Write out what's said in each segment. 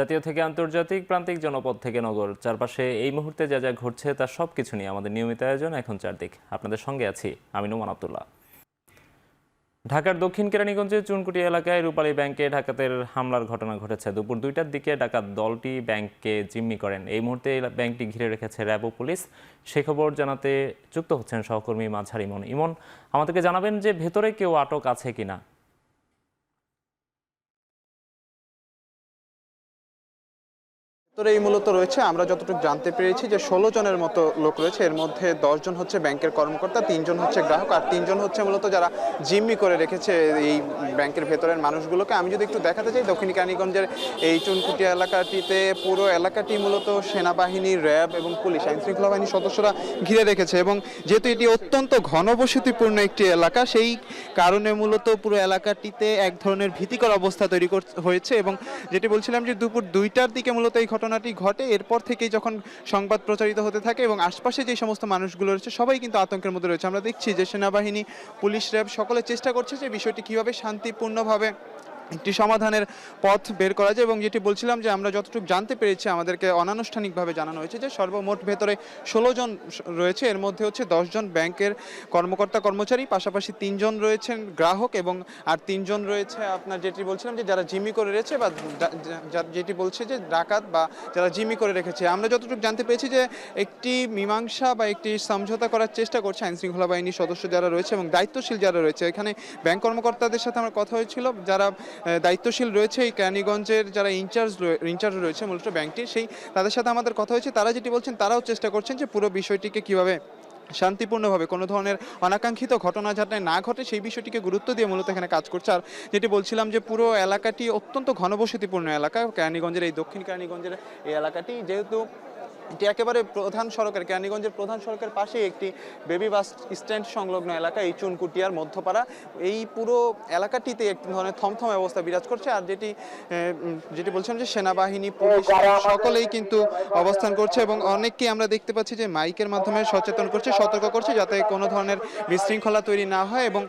জাতীয় থেকে আন্তর্জাতিক, প্রান্তিক, জনপদ থেকে নগর, চারপাশে এই মুহূর্তে যা যা ঘটছে তার সবকিছু নিয়ে আমাদের নিয়মিত আয়োজন এখন চারদিক। আপনাদের সঙ্গে আছি আমি নোমান আব্দুল্লাহ। ঢাকার দক্ষিণ কেরানীগঞ্জে চুনকুটি এলাকায় রূপালী ব্যাংকে ডাকাতের হামলার ঘটনা ঘটেছে। দুপুর 2টার দিকে ডাকাত দলটি ব্যাংককে জিম্মি করেন। এই মুহূর্তে ব্যাংকটি ঘিরে রেখেছে র্যাব ও পুলিশ। সেই খবর জানাতে যুক্ত হচ্ছেন সহকর্মী মাঝার ইমন। ইমন, আমাদেরকে জানাবেন যে ভেতরে কেউ আটক আছে কিনা? এই মূলত রয়েছে, আমরা যতটুকু জানতে পেরেছি যে 16 জনের মতো লোক রয়েছে। এর মধ্যে 10 জন হচ্ছে ব্যাংকের কর্মকর্তা, 3 জন হচ্ছে গ্রাহক, আর 3 জন হচ্ছে মূলত যারা জিম্মি করে রেখেছে এই ব্যাংকের ভেতরের মানুষগুলোকে। আমি যদি একটু দেখাতে চাই, দক্ষিণ কেরানীগঞ্জের এই চুনকুটি এলাকাটিতে পুরো এলাকাটি মূলত সেনাবাহিনী, র্যাব এবং পুলিশ, আইন শৃঙ্খলা বাহিনীর সদস্যরা ঘিরে রেখেছে। এবং যেহেতু এটি অত্যন্ত ঘনবসতিপূর্ণ একটি এলাকা, সেই কারণে মূলত পুরো এলাকাটিতে এক ধরনের ভীতিকর অবস্থা তৈরি হয়েছে। এবং যেটি বলছিলাম যে দুপুর 2টার দিকে মূলত এই ঘটনাটি ঘটে। এরপর থেকেই যখন সংবাদ প্রচারিত হতে থাকে এবং আশপাশে যে সমস্ত মানুষগুলো রয়েছে সবাই কিন্তু আতঙ্কের মধ্যে রয়েছে। আমরা দেখছি যে সেনাবাহিনী, পুলিশ, র্যাব সকলে চেষ্টা করছে যে বিষয়টি কিভাবে শান্তিপূর্ণভাবে একটি সমাধানের পথ বের করা যায়। এবং যেটি বলছিলাম যে আমরা যতটুকু জানতে পেরেছি, আমাদেরকে অনানুষ্ঠানিকভাবে জানানো হয়েছে যে সর্বমোট ভেতরে 16 জন রয়েছে। এর মধ্যে হচ্ছে 10 জন ব্যাংকের কর্মকর্তা কর্মচারী, পাশাপাশি 3 জন রয়েছেন গ্রাহক, এবং আর 3 জন রয়েছে আপনার যেটি বলছিলাম যে যারা জিম্মি করে রেখেছে বা যেটি বলছে যে ডাকাত বা যারা জিম্মি করে রেখেছে। আমরা যতটুকু জানতে পেরেছি যে একটি মীমাংসা বা একটি সমঝোতা করার চেষ্টা করছে আইন শৃঙ্খলা বাহিনীর সদস্য যারা রয়েছে এবং দায়িত্বশীল যারা রয়েছে। এখানে ব্যাংক কর্মকর্তাদের সাথে আমার কথা হয়েছিল, যারা দায়িত্বশীল রয়েছে এই কেরানীগঞ্জের, যারা ইনচার্জ রয়েছে মূলত ব্যাংকটির, সেই তাদের সাথে আমাদের কথা হয়েছে। তারা যেটি বলছেন, তারাও চেষ্টা করছেন যে পুরো বিষয়টিকে কিভাবে শান্তিপূর্ণভাবে কোনো ধরনের অনাকাঙ্ক্ষিত ঘটনা যাতে না ঘটে সেই বিষয়টিকে গুরুত্ব দিয়ে মূলত এখানে কাজ করছে। আর যেটি বলছিলাম যে পুরো এলাকাটি অত্যন্ত ঘনবসতিপূর্ণ এলাকা, কেরানীগঞ্জের এই দক্ষিণ কেরানীগঞ্জের এই এলাকাটি, যেহেতু এটি একেবারে প্রধান সড়কের, কেরানীগঞ্জের প্রধান সড়কের পাশে একটি বেবি বাস স্ট্যান্ড সংলগ্ন এলাকা এই চুনকুটিয়ার মধ্যপাড়া। এই পুরো এলাকাটিতে এক ধরনের থমথমে অবস্থা বিরাজ করছে। আর যেটি বলছিলাম যে সেনাবাহিনী, পুলিশ সকলেই কিন্তু অবস্থান করছে এবং অনেককেই আমরা দেখতে পাচ্ছি যে মাইকের মাধ্যমে সচেতন করছে, সতর্ক করছে যাতে কোনো ধরনের বিশৃঙ্খলা তৈরি না হয়। এবং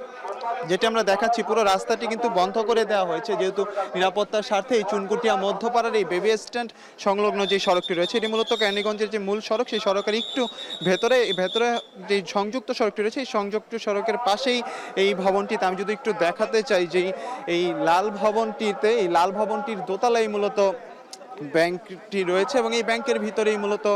যেটি আমরা দেখাচ্ছি, পুরো রাস্তাটি কিন্তু বন্ধ করে দেওয়া হয়েছে যেহেতু নিরাপত্তার স্বার্থে। এই চুনকুটিয়া মধ্যপাড়ার এই বেবি স্ট্যান্ড সংলগ্ন যে সড়কটি রয়েছে, এটি মূলত কেরানীগঞ্জের যে মূল সড়ক, সেই সড়কের একটু ভেতরে যে সংযুক্ত সড়কটি রয়েছে, এই সংযুক্ত সড়কের পাশেই এই ভবনটিতে। আমি যদি একটু দেখাতে চাই যে এই লাল ভবনটির দোতলায় মূলত ব্যাংকটি রয়েছে এবং এই ব্যাংকের ভিতরেই মূলত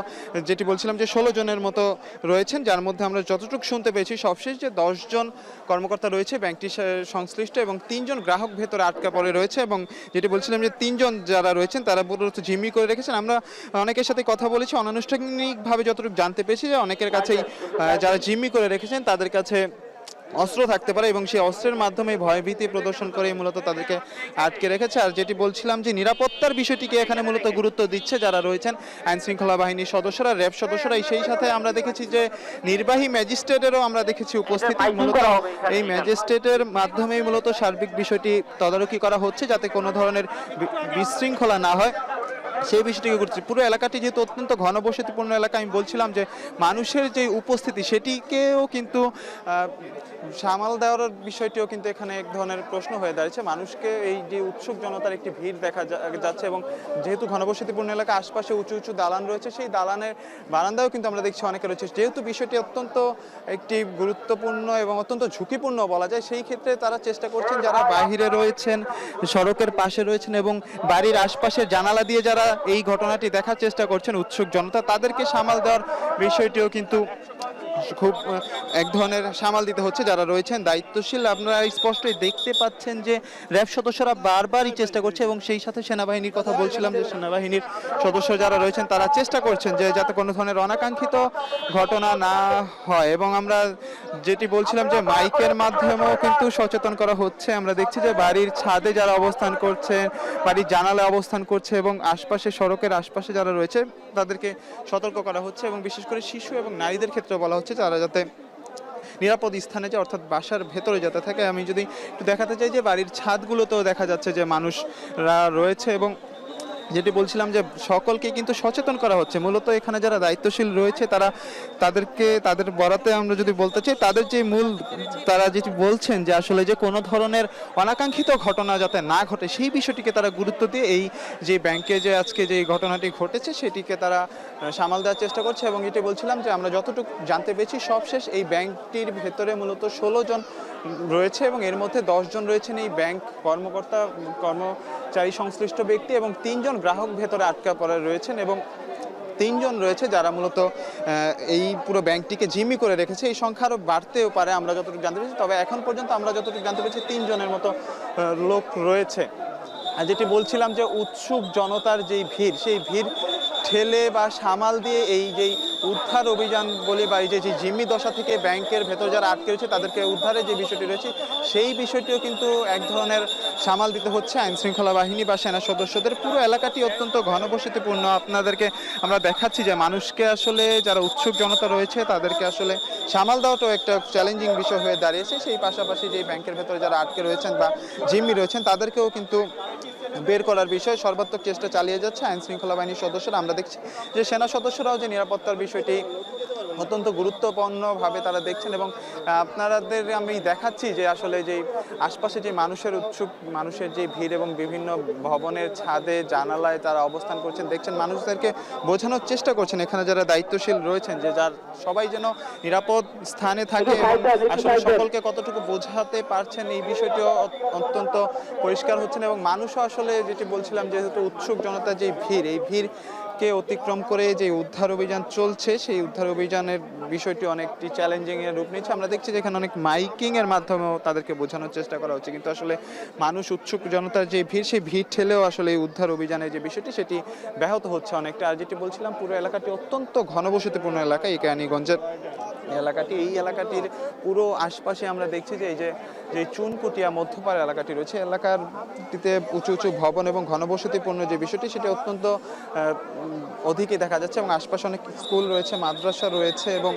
যেটি বলছিলাম যে 16 জনের মতো রয়েছেন, যার মধ্যে আমরা যতটুকু শুনতে পেয়েছি সবশেষ যে 10 জন কর্মকর্তা রয়েছে ব্যাংকটির সংশ্লিষ্ট এবং 3 জন গ্রাহক ভেতরে আটকা পড়ে রয়েছে। এবং যেটি বলছিলাম যে 3 জন যারা রয়েছেন তারা মূলত জিম্মি করে রেখেছেন। আমরা অনেকের সাথে কথা বলেছি, অনানুষ্ঠানিকভাবে যতটুকু জানতে পেরেছি যে অনেকের কাছেই যারা জিম্মি করে রেখেছেন তাদের কাছে অস্ত্র থাকতে পারে এবং সেই অস্ত্রের মাধ্যমে ভয়ভীতি প্রদর্শন করে মূলত তাদেরকে আটকে রেখেছে। আর যেটি বলছিলাম যে নিরাপত্তার বিষয়টিকে এখানে মূলত গুরুত্ব দিচ্ছে যারা রয়েছেন আইন শৃঙ্খলা বাহিনীর সদস্যরা, র্যাব সদস্যরা। সেই সাথে আমরা দেখেছি যে নির্বাহী ম্যাজিস্ট্রেটেরও আমরা দেখেছি উপস্থিতি। মূলত এই ম্যাজিস্ট্রেটের মাধ্যমেই মূলত সার্বিক বিষয়টি তদারকি করা হচ্ছে যাতে কোনো ধরনের বিশৃঙ্খলা না হয়, সেই বিষয়টিকে করছি। পুরো এলাকাটি যেহেতু অত্যন্ত ঘনবসতিপূর্ণ এলাকা, আমি বলছিলাম যে মানুষের যে উপস্থিতি সেটিকেও কিন্তু সামাল দেওয়ার বিষয়টিও কিন্তু এখানে এক ধরনের প্রশ্ন হয়ে দাঁড়িয়েছে। মানুষকে এই যে উৎসুক জনতার একটি ভিড় দেখা যাচ্ছে এবং যেহেতু ঘনবসতিপূর্ণ এলাকা, আশপাশে উঁচু উঁচু দালান রয়েছে, সেই দালানের বারান্দাও কিন্তু আমরা দেখছি অনেকে রয়েছে। যেহেতু বিষয়টি অত্যন্ত একটি গুরুত্বপূর্ণ এবং অত্যন্ত ঝুঁকিপূর্ণ বলা যায়, সেই ক্ষেত্রে তারা চেষ্টা করছেন, যারা বাহিরে রয়েছেন, সড়কের পাশে রয়েছেন এবং বাড়ির আশপাশের জানালা দিয়ে যারা এই ঘটনাটি দেখার চেষ্টা করছেন উৎসুক জনতা, তাদেরকে সামাল দেওয়ার বিষয়টিও কিন্তু খুব এক ধরনের সামাল দিতে হচ্ছে যারা রয়েছেন দায়িত্বশীল। আপনারা স্পষ্টই দেখতে পাচ্ছেন যে র্যাব সদস্যরা বারবারই চেষ্টা করছে এবং সেই সাথে সেনাবাহিনীর কথা বলছিলাম যে সেনাবাহিনীর সদস্য যারা রয়েছেন তারা চেষ্টা করছেন যে যাতে কোনো ধরনের অনাকাঙ্ক্ষিত ঘটনা না হয়। এবং আমরা যেটি বলছিলাম যে মাইকের মাধ্যমেও কিন্তু সচেতন করা হচ্ছে। আমরা দেখছি যে বাড়ির ছাদে যারা অবস্থান করছেন, বাড়ির জানালায় অবস্থান করছে এবং আশপাশে, সড়কের আশপাশে যারা রয়েছে তাদেরকে সতর্ক করা হচ্ছে এবং বিশেষ করে শিশু এবং নারীদের ক্ষেত্রে বলা হচ্ছে তারা যাতে নিরাপদ স্থানে যায়, অর্থাৎ বাসার ভেতরে যাতে থাকে। আমি যদি একটু দেখাতে চাই যে বাড়ির ছাদগুলোতেও দেখা যাচ্ছে যে মানুষরা রয়েছে এবং যেটি বলছিলাম যে সকলকে কিন্তু সচেতন করা হচ্ছে। মূলত এখানে যারা দায়িত্বশীল রয়েছে তাদের বরাতে আমরা যদি বলতে চাই, তারা যেটি বলছেন যে আসলে যে কোনো ধরনের অনাকাঙ্ক্ষিত ঘটনা যাতে না ঘটে সেই বিষয়টিকে তারা গুরুত্ব দিয়ে এই যে ব্যাংকে যে আজকে যে ঘটনাটি ঘটেছে সেটিকে তারা সামাল দেওয়ার চেষ্টা করছে। এবং এটি বলছিলাম যে আমরা যতটুকু জানতে পেরেছি সবশেষ এই ব্যাংকটির ভেতরে মূলত 16 জন রয়েছে এবং এর মধ্যে 10 জন রয়েছেন এই ব্যাংক কর্মচারী সংশ্লিষ্ট ব্যক্তি এবং 3 জন গ্রাহক ভেতরে আটকা পড়ে রয়েছেন এবং 3 জন রয়েছে যারা মূলত এই পুরো ব্যাংকটিকে জিম্মি করে রেখেছে। এই সংখ্যা আরও বাড়তেও পারে আমরা যতটুকু জানতে পেরেছি, তবে এখন পর্যন্ত আমরা যতটুকু জানতে পেরেছি 3 জনের মতো লোক রয়েছে। আর যেটি বলছিলাম যে উৎসুক জনতার যেই ভিড়, সেই ভিড় ঠেলে বা সামাল দিয়ে এই যেই উদ্ধার অভিযান বলি বা এই যে জিম্মি দশা থেকে ব্যাংকের ভেতর যারা আটকে রয়েছে তাদেরকে উদ্ধারের যে বিষয়টি রয়েছে সেই বিষয়টিও কিন্তু এক ধরনের সামাল দিতে হচ্ছে আইন শৃঙ্খলা বাহিনী বা সেনা সদস্যদের। পুরো এলাকাটি অত্যন্ত ঘনবসতিপূর্ণ। আপনাদেরকে আমরা দেখাচ্ছি যে মানুষকে আসলে যারা উৎসুক জনতা রয়েছে তাদেরকে আসলে সামাল দেওয়াটাও একটা চ্যালেঞ্জিং বিষয় হয়ে দাঁড়িয়েছে। সেই পাশাপাশি যে ব্যাংকের ভেতরে যারা আটকে রয়েছেন বা জিম্মি রয়েছেন তাদেরকেও কিন্তু বের করার বিষয়ে সর্বাত্মক চেষ্টা চালিয়ে যাচ্ছে আইন শৃঙ্খলা বাহিনীর সদস্যরা। আমরা দেখছি যে সেনা সদস্যরাও যে নিরাপত্তার বিষয়টি অত্যন্ত গুরুত্বপূর্ণভাবে তারা দেখছেন এবং আপনাদের আমি দেখাচ্ছি যে আসলে যে আশপাশে যে মানুষের যে ভিড় এবং বিভিন্ন ভবনের ছাদে জানালায় তারা অবস্থান করছেন দেখছেন, মানুষদেরকে বোঝানোর চেষ্টা করছেন এখানে যারা দায়িত্বশীল রয়েছেন যে সবাই যেন নিরাপদ স্থানে থাকে এবং আসলে সকলকে কতটুকু বোঝাতে পারছেন এই বিষয়টিও অত্যন্ত পরিষ্কার হচ্ছেন। এবং মানুষও আসলে যেটি বলছিলাম যেহেতু উৎসুক জনতার যে ভিড়, এই ভিড়কে অতিক্রম করে যে উদ্ধার অভিযান চলছে সেই উদ্ধার অভিযানের বিষয়টি অনেকটি চ্যালেঞ্জিং এর রূপ নিচ্ছে। আমরা দেখছি যে এখানে অনেক মাইকিং এর মাধ্যমেও তাদেরকে বোঝানোর চেষ্টা করা হচ্ছে, কিন্তু আসলে মানুষ উৎসুক জনতার যে ভিড় সেই ভিড় ঠেলেও আসলে এই উদ্ধার অভিযানের যে বিষয়টি সেটি ব্যাহত হচ্ছে অনেকটা। আর যেটি বলছিলাম পুরো এলাকাটি অত্যন্ত ঘনবসতিপূর্ণ এলাকা এই কেরানীগঞ্জের এলাকাটি। এই এলাকাটির পুরো আশপাশে আমরা দেখছি যে এই যে চুনকুটিয়া মধ্যপাড়া এলাকাটি রয়েছে, এলাকাটিতে উঁচু উঁচু ভবন এবং ঘনবসতিপূর্ণ যে বিষয়টি সেটি অত্যন্ত অধিকই দেখা যাচ্ছে এবং আশপাশে অনেক স্কুল রয়েছে, মাদ্রাসা রয়েছে এবং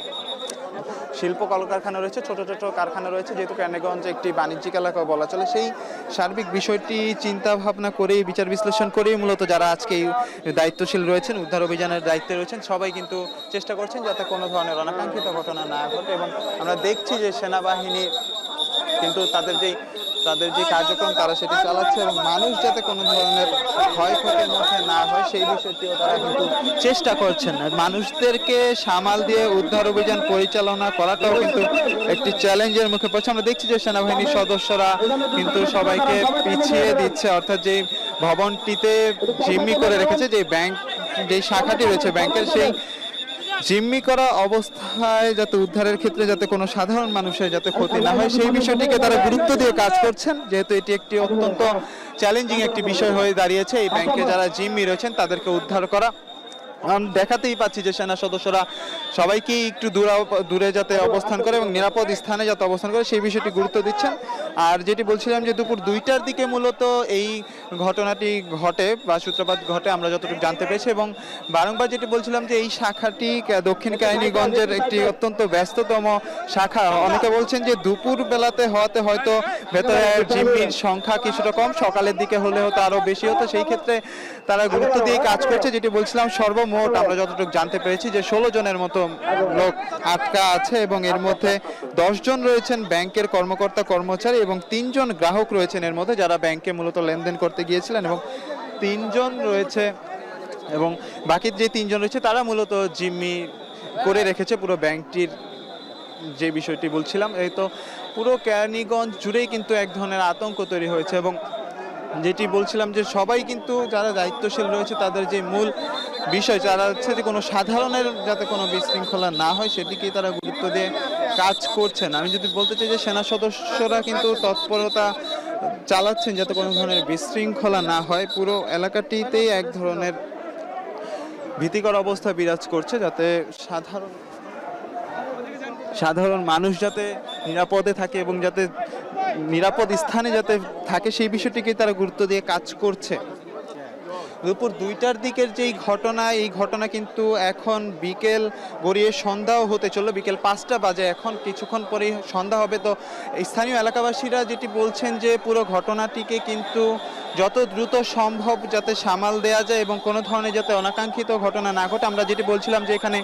শিল্প কলকারখানা রয়েছে, ছোট ছোট কারখানা রয়েছে। যেহেতু কেরানীগঞ্জ একটি বাণিজ্যিক এলাকা বলা চলে, সেই সার্বিক বিষয়টি চিন্তা ভাবনা করেই বিচার বিশ্লেষণ করেই মূলত যারা আজকে এই দায়িত্বশীল রয়েছেন, উদ্ধার অভিযানের দায়িত্বে রয়েছেন, সবাই কিন্তু চেষ্টা করছেন যাতে কোনো ধরনের অনাকাঙ্ক্ষিত ঘটনা না ঘটে। এবং আমরা দেখছি যে সেনাবাহিনী কিন্তু তাদের যে কার্যক্রম তারা সেটি চালাচ্ছে এবং মানুষ যাতে কোনো ধরনের ক্ষয়ক্ষতির মধ্যে না হয় সেই বিষয়টিও তারা কিন্তু চেষ্টা করছেন। মানুষদেরকে সামাল দিয়ে উদ্ধার অভিযান পরিচালনা করাটাও কিন্তু একটি চ্যালেঞ্জের মুখে পড়ছে। আমরা দেখছি যে সেনাবাহিনীর সদস্যরা কিন্তু সবাইকে পিছিয়ে দিচ্ছে, অর্থাৎ যে ভবনটিতে জিম্মি করে রেখেছে যে ব্যাংক, যে শাখাটি রয়েছে ব্যাংকের, সেই জিম্মি করা অবস্থায় যাতে উদ্ধারের ক্ষেত্রে যাতে কোনো সাধারণ মানুষের যাতে ক্ষতি না হয় সেই বিষয়টিকে তারা গুরুত্ব দিয়ে কাজ করছেন, যেহেতু এটি একটি অত্যন্ত চ্যালেঞ্জিং একটি বিষয় হয়ে দাঁড়িয়েছে এই ব্যাংকে যারা জিম্মি রয়েছেন তাদেরকে উদ্ধার করা। দেখাতেই পাচ্ছি যে সেনা সদস্যরা সবাইকেই একটু দূরে যাতে অবস্থান করে এবং নিরাপদ স্থানে যাতে অবস্থান করে সেই বিষয়টি গুরুত্ব দিচ্ছেন। আর যেটি বলছিলাম যে দুপুর 2টার দিকে মূলত এই ঘটনাটি ঘটে বা সূত্রপাত ঘটে আমরা যতটুকু জানতে পেরেছি। এবং বারংবার যেটি বলছিলাম যে এই শাখাটি দক্ষিণ কেরানীগঞ্জের একটি অত্যন্ত ব্যস্ততম শাখা। অনেকে বলছেন যে দুপুর বেলাতে হওয়াতে হয়তো ভেতরে জিম্মির সংখ্যা কিছুটা কম, সকালের দিকে হলে হয়তো আরও বেশি হতো, সেই ক্ষেত্রে তারা গুরুত্ব দিয়ে কাজ করছে। যেটি বলছিলাম সর্বমোট আমরা যতটুকু জানতে পেরেছি যে 16 জনের মতো লোক আটকা আছে এবং এর মধ্যে 10 জন রয়েছেন ব্যাংকের কর্মকর্তা কর্মচারী এবং 3 জন গ্রাহক রয়েছেন এর মধ্যে যারা ব্যাংকে মূলত লেনদেন করতে গিয়েছিলেন এবং 3 জন রয়েছে এবং বাকি যে 3 জন রয়েছে তারা মূলত জিম্মি করে রেখেছে পুরো ব্যাংকটির যে বিষয়টি বলছিলাম। এই তো পুরো কেরানীগঞ্জ জুড়েই কিন্তু এক ধরনের আতঙ্ক তৈরি হয়েছে এবং যেটি বলছিলাম যে সবাই কিন্তু যারা দায়িত্বশীল রয়েছে তাদের যে মূল বিষয় যারা হচ্ছে যে কোনো সাধারণের যাতে কোনো বিশৃঙ্খলা না হয় সেদিকেই তারা গুরুত্ব দিয়ে কাজ করছেন। আমি যদি বলতে চাই যে সেনা সদস্যরা কিন্তু তৎপরতা চালাচ্ছেন যাতে কোনো ধরনের বিশৃঙ্খলা না হয়। পুরো এলাকাটিতেই এক ধরনের ভীতিকর অবস্থা বিরাজ করছে যাতে সাধারণ মানুষ যাতে নিরাপদে থাকে এবং যাতে নিরাপদ স্থানে যাতে থাকে সেই বিষয়টিকে তারা গুরুত্ব দিয়ে কাজ করছে। দুপুর 2টার দিকের যেই ঘটনা, এই ঘটনা কিন্তু এখন বিকেল গড়িয়ে সন্ধ্যাও হতে চললো, বিকেল 5টা বাজে, এখন কিছুক্ষণ পরেই সন্ধ্যা হবে। তো স্থানীয় এলাকাবাসীরা যেটি বলছেন যে পুরো ঘটনাটিকে কিন্তু যত দ্রুত সম্ভব যাতে সামাল দেওয়া যায় এবং কোনো ধরনের যাতে অনাকাঙ্ক্ষিত ঘটনা না ঘটে। আমরা যেটি বলছিলাম যে এখানে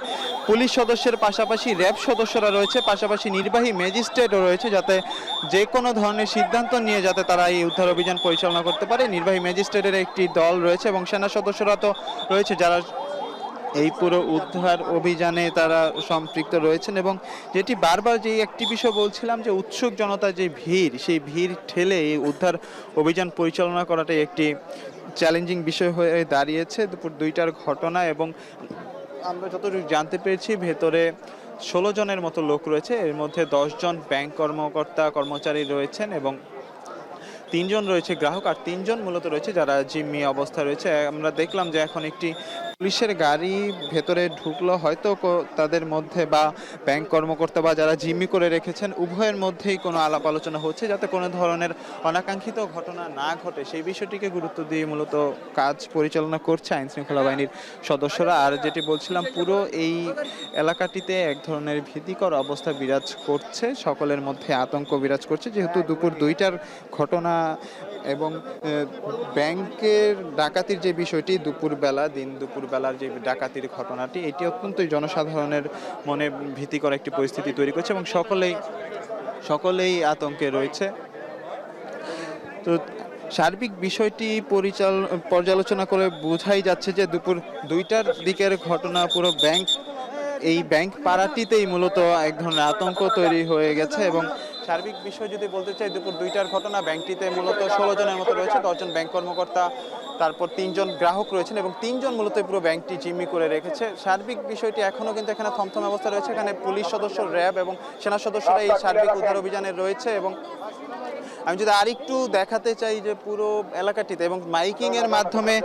পুলিশ সদস্যের পাশাপাশি র্যাব সদস্যরা রয়েছে, পাশাপাশি নির্বাহী ম্যাজিস্ট্রেটও রয়েছে, যাতে যে কোনো ধরনের সিদ্ধান্ত নিয়ে যাতে তারা এই উদ্ধার অভিযান পরিচালনা করতে পারে। নির্বাহী ম্যাজিস্ট্রেটের একটি দল রয়েছে এবং সেনা সদস্যরা তো রয়েছে যারা এই পুরো উদ্ধার অভিযানে তারা সম্পৃক্ত রয়েছেন। এবং যেটি বারবার যে একটি বিষয় বলছিলাম যে উৎসুক জনতার যে ভিড়, সেই ভিড় ঠেলে এই উদ্ধার অভিযান পরিচালনা করাটাই একটি চ্যালেঞ্জিং বিষয় হয়ে দাঁড়িয়েছে দুপুর 2টার ঘটনা। এবং আমরা যতটুকু জানতে পেরেছি ভেতরে 16 জনের মতো লোক রয়েছে, এর মধ্যে 10 জন ব্যাংক কর্মচারী রয়েছেন এবং 3 জন রয়েছে গ্রাহক, আর 3 জন মূলত রয়েছে যারা জিম্মি অবস্থায় রয়েছে। আমরা দেখলাম যে এখন একটি পুলিশের গাড়ি ভেতরে ঢুকলো, হয়তো তাদের মধ্যে বা ব্যাংক কর্মকর্তা বা যারা জিম্মি করে রেখেছেন উভয়ের মধ্যেই কোনো আলাপ আলোচনা হচ্ছে যাতে কোনো ধরনের অনাকাঙ্ক্ষিত ঘটনা না ঘটে, সেই বিষয়টিকে গুরুত্ব দিয়ে মূলত কাজ পরিচালনা করছে আইন শৃঙ্খলা বাহিনীর সদস্যরা। আর যেটি বলছিলাম, পুরো এই এলাকাটিতে এক ধরনের ভীতিকর অবস্থা বিরাজ করছে, সকলের মধ্যে আতঙ্ক বিরাজ করছে, যেহেতু দুপুর 2টার ঘটনা এবং ব্যাংকের ডাকাতির যে বিষয়টি দুপুরবেলার যে ডাকাতির ঘটনাটি, এটি অত্যন্তই জনসাধারণের মনে ভীতিকর একটি পরিস্থিতি তৈরি করছে এবং সকলেই আতঙ্কে রয়েছে। তো সার্বিক বিষয়টি পর্যালোচনা করে বোঝাই যাচ্ছে যে দুপুর 2টার দিকের ঘটনা পুরো এই ব্যাংক পাড়াটিতেই মূলত এক ধরনের আতঙ্ক তৈরি হয়ে গেছে। এবং সার্বিক বিষয় যদি বলতে চাই, দুপুর 2টার ঘটনা, ব্যাংকটিতে মূলত 16 জনের মতো রয়েছে, 10 জন ব্যাংক কর্মকর্তা, তারপর 3 জন গ্রাহক রয়েছেন এবং 3 জন মূলত পুরো ব্যাংকটি জিম্মি করে রেখেছে। সার্বিক বিষয়টি এখনও কিন্তু এখানে থমথম অবস্থা রয়েছে, এখানে পুলিশ সদস্য, র্যাব এবং সেনা সদস্যরা এই সার্বিক উদ্ধার অভিযানে রয়েছে। এবং আমি যদি আরেকটু দেখাতে চাই যে পুরো এলাকাটিতে এবং মাইকিং এর মাধ্যমে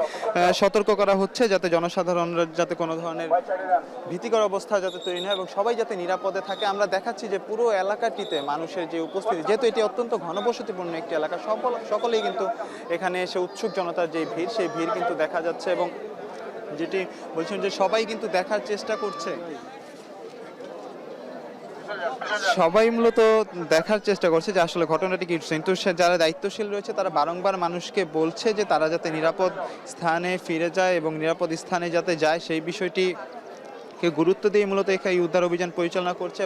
সতর্ক করা হচ্ছে যাতে জনসাধারণরা যাতে কোনো ধরনের ভীতিকর অবস্থা যাতে তৈরি না হয় এবং সবাই যাতে নিরাপদে থাকে। আমরা দেখাচ্ছি যে পুরো এলাকাটিতে মানুষের যে উপস্থিতি, যেহেতু এটি অত্যন্ত ঘনবসতিপূর্ণ একটি এলাকা, সকলেই কিন্তু এখানে এসে উৎসুক জনতার যে ভিড়, সেই ভিড় কিন্তু দেখা যাচ্ছে। এবং যেটি বলছেন যে সবাই কিন্তু দেখার চেষ্টা করছে, সবাই মূলত দেখার চেষ্টা করছে যে আসলে ঘটনাটি কি। কিন্তু যারা দায়িত্বশীল রয়েছে তারা বারংবার মানুষকে বলছে যে তারা যাতে নিরাপদ স্থানে ফিরে যায় এবং নিরাপদ স্থানে যাতে যায়, সেই বিষয়টিকে গুরুত্ব দিয়ে মূলত এই উদ্ধার অভিযান পরিচালনা করছে।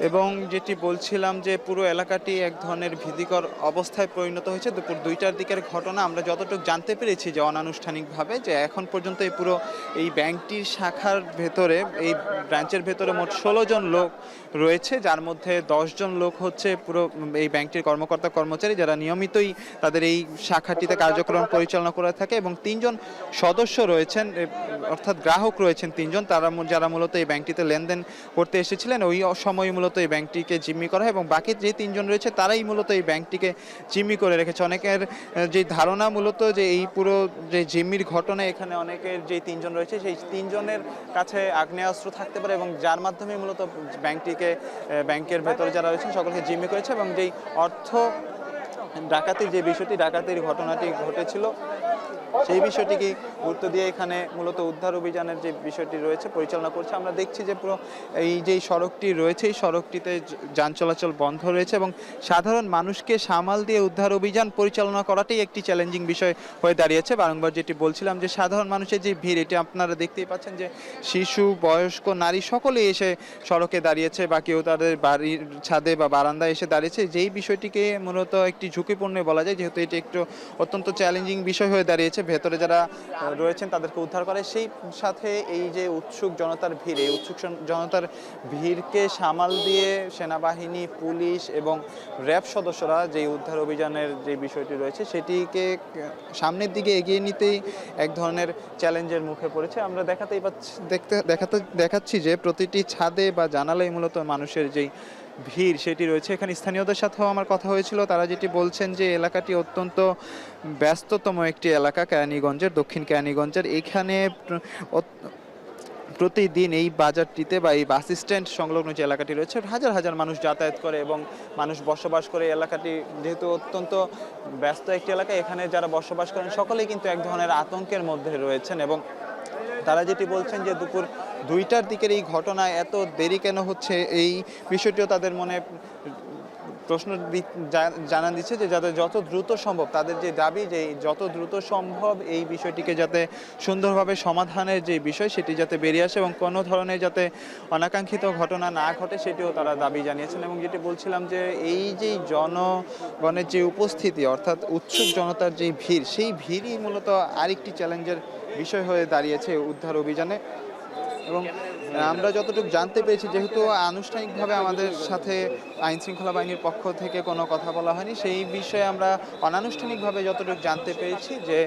এবং যেটি বলছিলাম যে পুরো এলাকাটি এক ধরনের ভীতিকর অবস্থায় পরিণত হয়েছে দুপুর 2টার দিকের ঘটনা। আমরা যতটুকু জানতে পেরেছি যে অনানুষ্ঠানিকভাবে, যে এখন পর্যন্ত এই ব্যাংকটির শাখার ভেতরে, এই ব্রাঞ্চের ভেতরে মোট 16 জন লোক রয়েছে, যার মধ্যে 10 জন লোক হচ্ছে পুরো এই ব্যাংকটির কর্মচারী যারা নিয়মিতই তাদের এই শাখাটিতে কার্যক্রম পরিচালনা করে থাকে এবং 3 জন সদস্য রয়েছেন, অর্থাৎ গ্রাহক রয়েছেন 3 জন, যারা মূলত এই ব্যাংকটিতে লেনদেন করতে এসেছিলেন। ওই সময় মূলত এই ব্যাংকটিকে জিম্মি করা হয় এবং বাকি যে 3 জন রয়েছে তারাই মূলত এই ব্যাংকটিকে জিম্মি করে রেখেছে। অনেকের যে ধারণা মূলত যে এই পুরো যে জিম্মির ঘটনা, এখানে অনেকের যে 3 জন রয়েছে সেই 3 জনের কাছে আগ্নেয়াস্ত্র থাকতে পারে এবং যার মাধ্যমে মূলত ব্যাংকের ভেতরে যারা রয়েছেন সকলকে জিম্মি করেছে। এবং যেই অর্থ ডাকাতির যে বিষয়টি, ডাকাতির ঘটনাটি ঘটেছিল, সেই বিষয়টিকে গুরুত্ব দিয়ে এখানে মূলত উদ্ধার অভিযানের যে বিষয়টি রয়েছে পরিচালনা করছে। আমরা দেখছি যে পুরো এই যে সড়কটি রয়েছে, এই সড়কটিতে যান চলাচল বন্ধ রয়েছে এবং সাধারণ মানুষকে সামাল দিয়ে উদ্ধার অভিযান পরিচালনা করাটাই একটি চ্যালেঞ্জিং বিষয় হয়ে দাঁড়িয়েছে। বারংবার যেটি বলছিলাম যে সাধারণ মানুষের যে ভিড়, এটি আপনারা দেখতেই পাচ্ছেন যে শিশু, বয়স্ক, নারী সকলেই এসে সড়কে দাঁড়িয়েছে বা কেউ তাদের বাড়ির ছাদে বা বারান্দায় এসে দাঁড়িয়েছে, যেই বিষয়টিকে মূলত একটি ঝুঁকিপূর্ণ বলা যায়, যেহেতু এটি একটু অত্যন্ত চ্যালেঞ্জিং বিষয় হয়ে দাঁড়িয়েছে ভেতরে যারা রয়েছেন তাদেরকে উদ্ধার করে। সেই সাথে এই যে উৎসুক জনতার ভিড়, এই উৎসুক জনতার ভিড়কে সামাল দিয়ে সেনাবাহিনী, পুলিশ এবং র্যাব সদস্যরা যে উদ্ধার অভিযানের যে বিষয়টি রয়েছে সেটিকে সামনের দিকে এগিয়ে নিতেই এক ধরনের চ্যালেঞ্জের মুখে পড়েছে। আমরা দেখাচ্ছি যে প্রতিটি ছাদে বা জানালায় মূলত মানুষের যেই ভিড় সেটি রয়েছে। এখানে স্থানীয়দের সাথেও আমার কথা হয়েছিল, তারা যেটি বলছেন যে এলাকাটি অত্যন্ত ব্যস্ততম একটি এলাকা কেরানীগঞ্জের, দক্ষিণ কেরানীগঞ্জের। এখানে প্রতিদিন এই বাজারটিতে বা এই বাস স্ট্যান্ড সংলগ্ন যে এলাকাটি রয়েছে হাজার হাজার মানুষ যাতায়াত করে এবং মানুষ বসবাস করে। এলাকাটি যেহেতু অত্যন্ত ব্যস্ত একটি এলাকা, এখানে যারা বসবাস করেন সকলেই কিন্তু এক ধরনের আতঙ্কের মধ্যে রয়েছেন এবং তারা যেটি বলছেন যে দুপুর 2টার দিকের এই ঘটনা এত দেরি কেন হচ্ছে, এই বিষয়টিও তাদের মনে প্রশ্ন জানান দিচ্ছে যে যাতে যত দ্রুত সম্ভব তাদের যে দাবি যে যত দ্রুত সম্ভব এই বিষয়টিকে যাতে সুন্দরভাবে সমাধানের যে বিষয় সেটি যাতে বেরিয়ে আসে এবং কোনো ধরনের যাতে অনাকাঙ্ক্ষিত ঘটনা না ঘটে সেটিও তারা দাবি জানিয়েছেন। এবং যেটি বলছিলাম যে এই যে জনগণের যে উপস্থিতি অর্থাৎ উৎসুক জনতার যে ভিড়, সেই ভিড়ই মূলত আরেকটি চ্যালেঞ্জের বিষয় হয়ে দাঁড়িয়েছে উদ্ধার অভিযানে। এবং আমরা যতটুকু জানতে পেরেছি, যেহেতু আনুষ্ঠানিকভাবে আমাদের সাথে আইন শৃঙ্খলা বাহিনীর পক্ষ থেকে কোনো কথা বলা হয়নি, সেই বিষয়ে আমরা অনানুষ্ঠানিকভাবে যতটুকু জানতে পেরেছি যে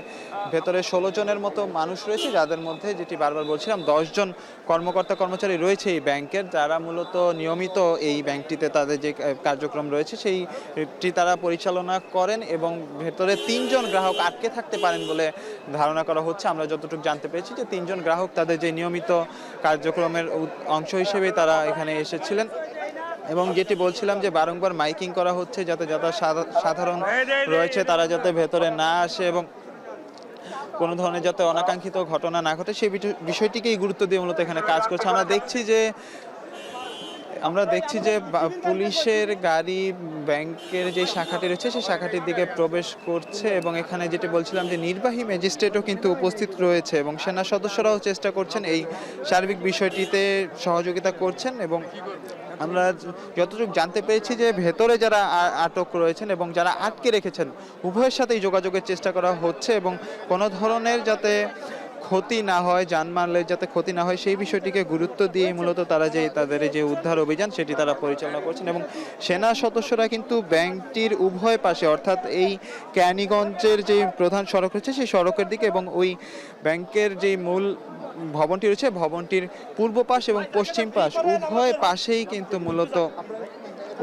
ভেতরে 16 জনের মতো মানুষ রয়েছে, যাদের মধ্যে যেটি বারবার বলছিলাম 10 জন কর্মকর্তা কর্মচারী রয়েছে এই ব্যাংকের, যারা মূলত নিয়মিত এই ব্যাংকটিতে তাদের যে কার্যক্রম রয়েছে সেইটি তারা পরিচালনা করেন এবং ভেতরে 3 জন গ্রাহক আটকে থাকতে পারেন বলে ধারণা করা হচ্ছে। আমরা যতটুকু জানতে পেরেছি যে 3 জন গ্রাহক তাদের যে নিয়মিত কার্যক্রমের অংশ হিসেবে তারা এখানে এসেছিলেন। এবং যেটি বলছিলাম যে বারংবার মাইকিং করা হচ্ছে যাতে যারা সাধারণ রয়েছে তারা যাতে ভেতরে না আসে এবং কোনো ধরনের যাতে অনাকাঙ্ক্ষিত ঘটনা না ঘটে সেই বিষয়টিকেই গুরুত্ব দিয়ে মূলত এখানে কাজ করছে। আমরা দেখছি যে পুলিশের গাড়ি ব্যাংকের যে শাখাটি রয়েছে সেই শাখাটির দিকে প্রবেশ করছে এবং এখানে যেটি বলছিলাম যে নির্বাহী ম্যাজিস্ট্রেটও কিন্তু উপস্থিত রয়েছে এবং সেনা সদস্যরাও চেষ্টা করছেন এই সার্বিক বিষয়টিতে সহযোগিতা করছেন। এবং আমরা যতটুকু জানতে পেরেছি যে ভেতরে যারা আটক রয়েছেন এবং যারা আটকে রেখেছেন উভয়ের সাথেই যোগাযোগের চেষ্টা করা হচ্ছে এবং কোনো ধরনের যাতে ক্ষতি না হয়, জানমালের যাতে ক্ষতি না হয় সেই বিষয়টিকে গুরুত্ব দিয়ে মূলত তারা তাদের যে উদ্ধার অভিযান সেটি তারা পরিচালনা করছেন। এবং সেনা সদস্যরা কিন্তু ব্যাংকটির উভয় পাশে অর্থাৎ এই ক্যানিগঞ্জের যে প্রধান সড়ক রয়েছে সেই সড়কের দিকে এবং ওই ব্যাংকের যে মূল ভবনটি রয়েছে ভবনটির পূর্ব পাশ এবং পশ্চিম পাশ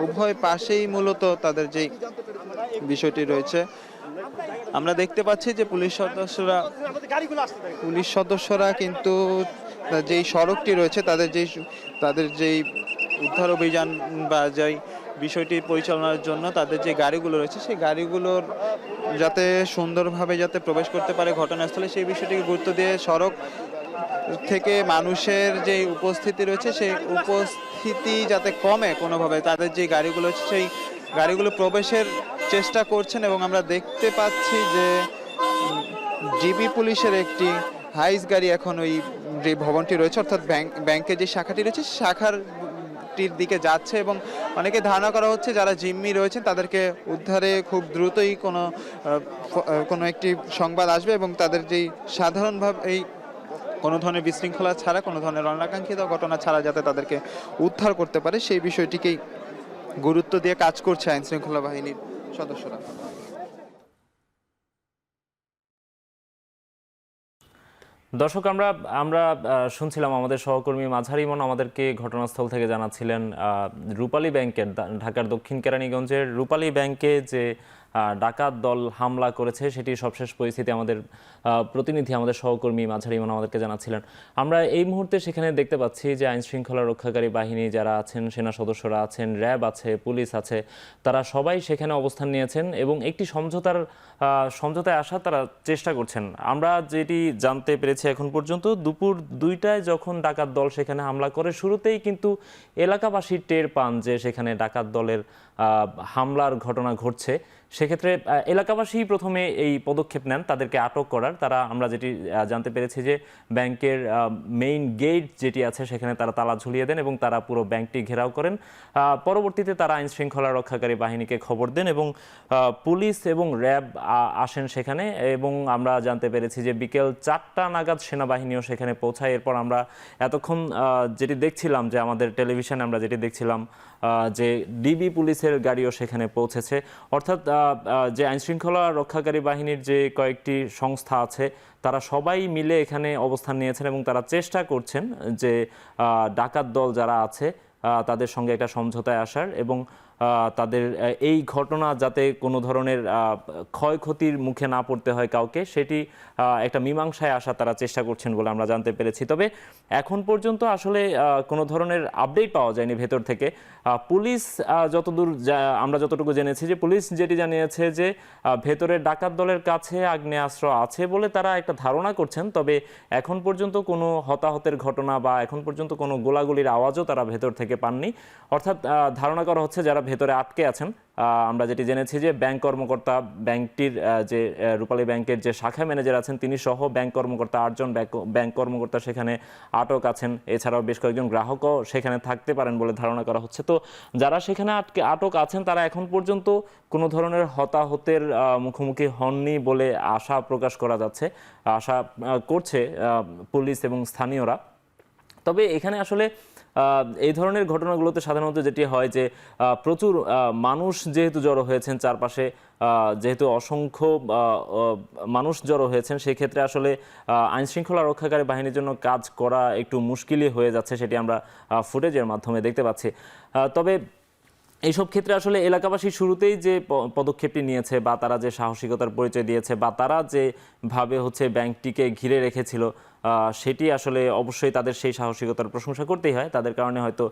উভয় পাশেই মূলত তাদের যে বিষয়টি রয়েছে। আমরা দেখতে পাচ্ছি যে পুলিশ সদস্যরা কিন্তু যেই সড়কটি রয়েছে তাদের যেই উদ্ধার অভিযান বা যেই বিষয়টি পরিচালনার জন্য তাদের যে গাড়িগুলো রয়েছে সেই গাড়িগুলোর যাতে সুন্দরভাবে যাতে প্রবেশ করতে পারে ঘটনাস্থলে সেই বিষয়টিকে গুরুত্ব দিয়ে সড়ক থেকে মানুষের যে উপস্থিতি রয়েছে সেই উপস্থিতি যাতে কমে কোনোভাবে তাদের যে গাড়িগুলো রয়েছে সেই গাড়িগুলো প্রবেশের চেষ্টা করছেন। এবং আমরা দেখতে পাচ্ছি যে জিবি পুলিশের একটি হাইস গাড়ি এখন ওই যে ভবনটি রয়েছে অর্থাৎ ব্যাংকের যে শাখাটি রয়েছে শাখাটির দিকে যাচ্ছে এবং অনেকে ধারণা করা হচ্ছে যারা জিম্মি রয়েছেন তাদেরকে উদ্ধারে খুব দ্রুতই কোনো একটি সংবাদ আসবে এবং তাদের যেই সাধারণভাবে এই কোনো ধরনের বিশৃঙ্খলা ছাড়া কোনো ধরনের অনাকাঙ্ক্ষিত ঘটনা ছাড়া যাতে তাদেরকে উদ্ধার করতে পারে সেই বিষয়টিকেই গুরুত্ব দিয়ে কাজ করছে আইন শৃঙ্খলা বাহিনীর সদস্যরা। দর্শক, আমরা শুনছিলাম আমাদের সহকর্মী মাঝার ইমন আমাদেরকে ঘটনাস্থল থেকে জানাচ্ছিলেন রূপালী ব্যাংকের ঢাকার দক্ষিণ কেরানীগঞ্জের রূপালী ব্যাংকে যে ডাকাত দল হামলা করেছে সেটি সবশেষ পরিস্থিতি আমাদের প্রতিনিধি আমাদের সহকর্মী মাঝার ইমন আমাদেরকে জানাচ্ছিলেন। আমরা এই মুহূর্তে সেখানে দেখতে পাচ্ছি যে আইন শৃঙ্খলা রক্ষাকারী বাহিনী যারা আছেন, সেনা সদস্যরা আছেন, র্যাব আছে, পুলিশ আছে, তারা সবাই সেখানে অবস্থান নিয়েছেন এবং একটি সমঝোতায় আসার তারা চেষ্টা করছেন। আমরা যেটি জানতে পেরেছি এখন পর্যন্ত দুপুর 2টায় যখন ডাকাত দল সেখানে হামলা করে শুরুতেই কিন্তু এলাকাবাসী টের পান যে সেখানে ডাকাত দলের হামলার ঘটনা ঘটছে। সেক্ষেত্রে এলাকাবাসী প্রথমে এই পদক্ষেপ নেন তাদেরকে আটক করার। আমরা যেটি জানতে পেরেছি যে ব্যাংকের মেইন গেট যেটি আছে সেখানে তারা তালা ঝুলিয়ে দেন এবং তারা পুরো ব্যাংকটি ঘেরাও করেন। পরবর্তীতে তারা আইন শৃঙ্খলা রক্ষাকারী বাহিনীকে খবর দেন এবং পুলিশ এবং র্যাব আসেন সেখানে এবং আমরা জানতে পেরেছি যে বিকেল 4টা নাগাদ সেনাবাহিনীও সেখানে পৌঁছায়। এরপর আমরা এতক্ষণ যেটি দেখছিলাম যে আমাদের টেলিভিশনে আমরা যেটি দেখছিলাম যে ডিবি পুলিশের গাড়িও সেখানে পৌঁছেছে। অর্থাৎ যে আইনশৃঙ্খলা রক্ষাকারী বাহিনীর যে কয়েকটি সংস্থা আছে তারা সবাই মিলে এখানে অবস্থান নিয়েছেন এবং তারা চেষ্টা করছেন যে ডাকাত দল যারা আছে তাদের সঙ্গে একটা সমঝোতায় আসার এবং তাদের এই ঘটনা যাতে কোনো ধরনের ক্ষয়ক্ষতির মুখে না পড়তে হয় কাউকে, সেটি একটা মীমাংসায় আসা তারা চেষ্টা করছেন বলে আমরা জানতে পেরেছি। তবে এখন পর্যন্ত আসলে কোনো ধরনের আপডেট পাওয়া যায়নি ভেতর থেকে। পুলিশ আমরা যতটুকু জেনেছি যে পুলিশ যেটি জানিয়েছে যে ভেতরের ডাকাত দলের কাছে আগ্নেয়াস্ত্র আছে বলে তারা একটা ধারণা করছেন। তবে এখন পর্যন্ত কোনো হতাহতের ঘটনা বা এখন পর্যন্ত কোনো গোলাগুলির আওয়াজও তারা ভেতর থেকে পাননি। অর্থাৎ ধারণা করা হচ্ছে যারা ভেতরে আটকে আছেন। আমরা যেটি জেনেছি যে ব্যাংক কর্মকর্তা, ব্যাংকটির যে রূপালী ব্যাংকের যে শাখা ম্যানেজার আছেন তিনি সহ ব্যাংক কর্মকর্তা 8জন ব্যাংক কর্মকর্তা সেখানে আটক আছেন। এছাড়াও বেশ কয়েকজন গ্রাহকও সেখানে থাকতে পারেন বলে ধারণা করা হচ্ছে। তো যারা সেখানে আটক আছেন তারা এখন পর্যন্ত কোনো ধরনের হতাহতের মুখোমুখি হননি বলে আশা প্রকাশ করা যাচ্ছে, আশা করছে পুলিশ এবং স্থানীয়রা। তবে এখানে আসলে এই ধরনের ঘটনাগুলোতে সাধারণত যেটি হয় যে প্রচুর মানুষ যেহেতু জড়ো হয়েছেন চারপাশে, যেহেতু অসংখ্য মানুষ জড়ো হয়েছেন, সেই ক্ষেত্রে আসলে আইনশৃঙ্খলা রক্ষাকারী বাহিনীর জন্য কাজ করা একটু মুশকিলই হয়ে যাচ্ছে, সেটি আমরা ফুটেজের মাধ্যমে দেখতে পাচ্ছি। তবে এইসব ক্ষেত্রে আসলে এলাকাবাসী শুরুতেই যে পদক্ষেপটি নিয়েছে বা তারা যে সাহসিকতার পরিচয় দিয়েছে বা তারা যেভাবে ব্যাংকটিকে ঘিরে রেখেছিল, সেটি আসলে অবশ্যই তাদের সেই সাহসিকতার প্রশংসা করতেই হয়। তাদের কারণে হয়তো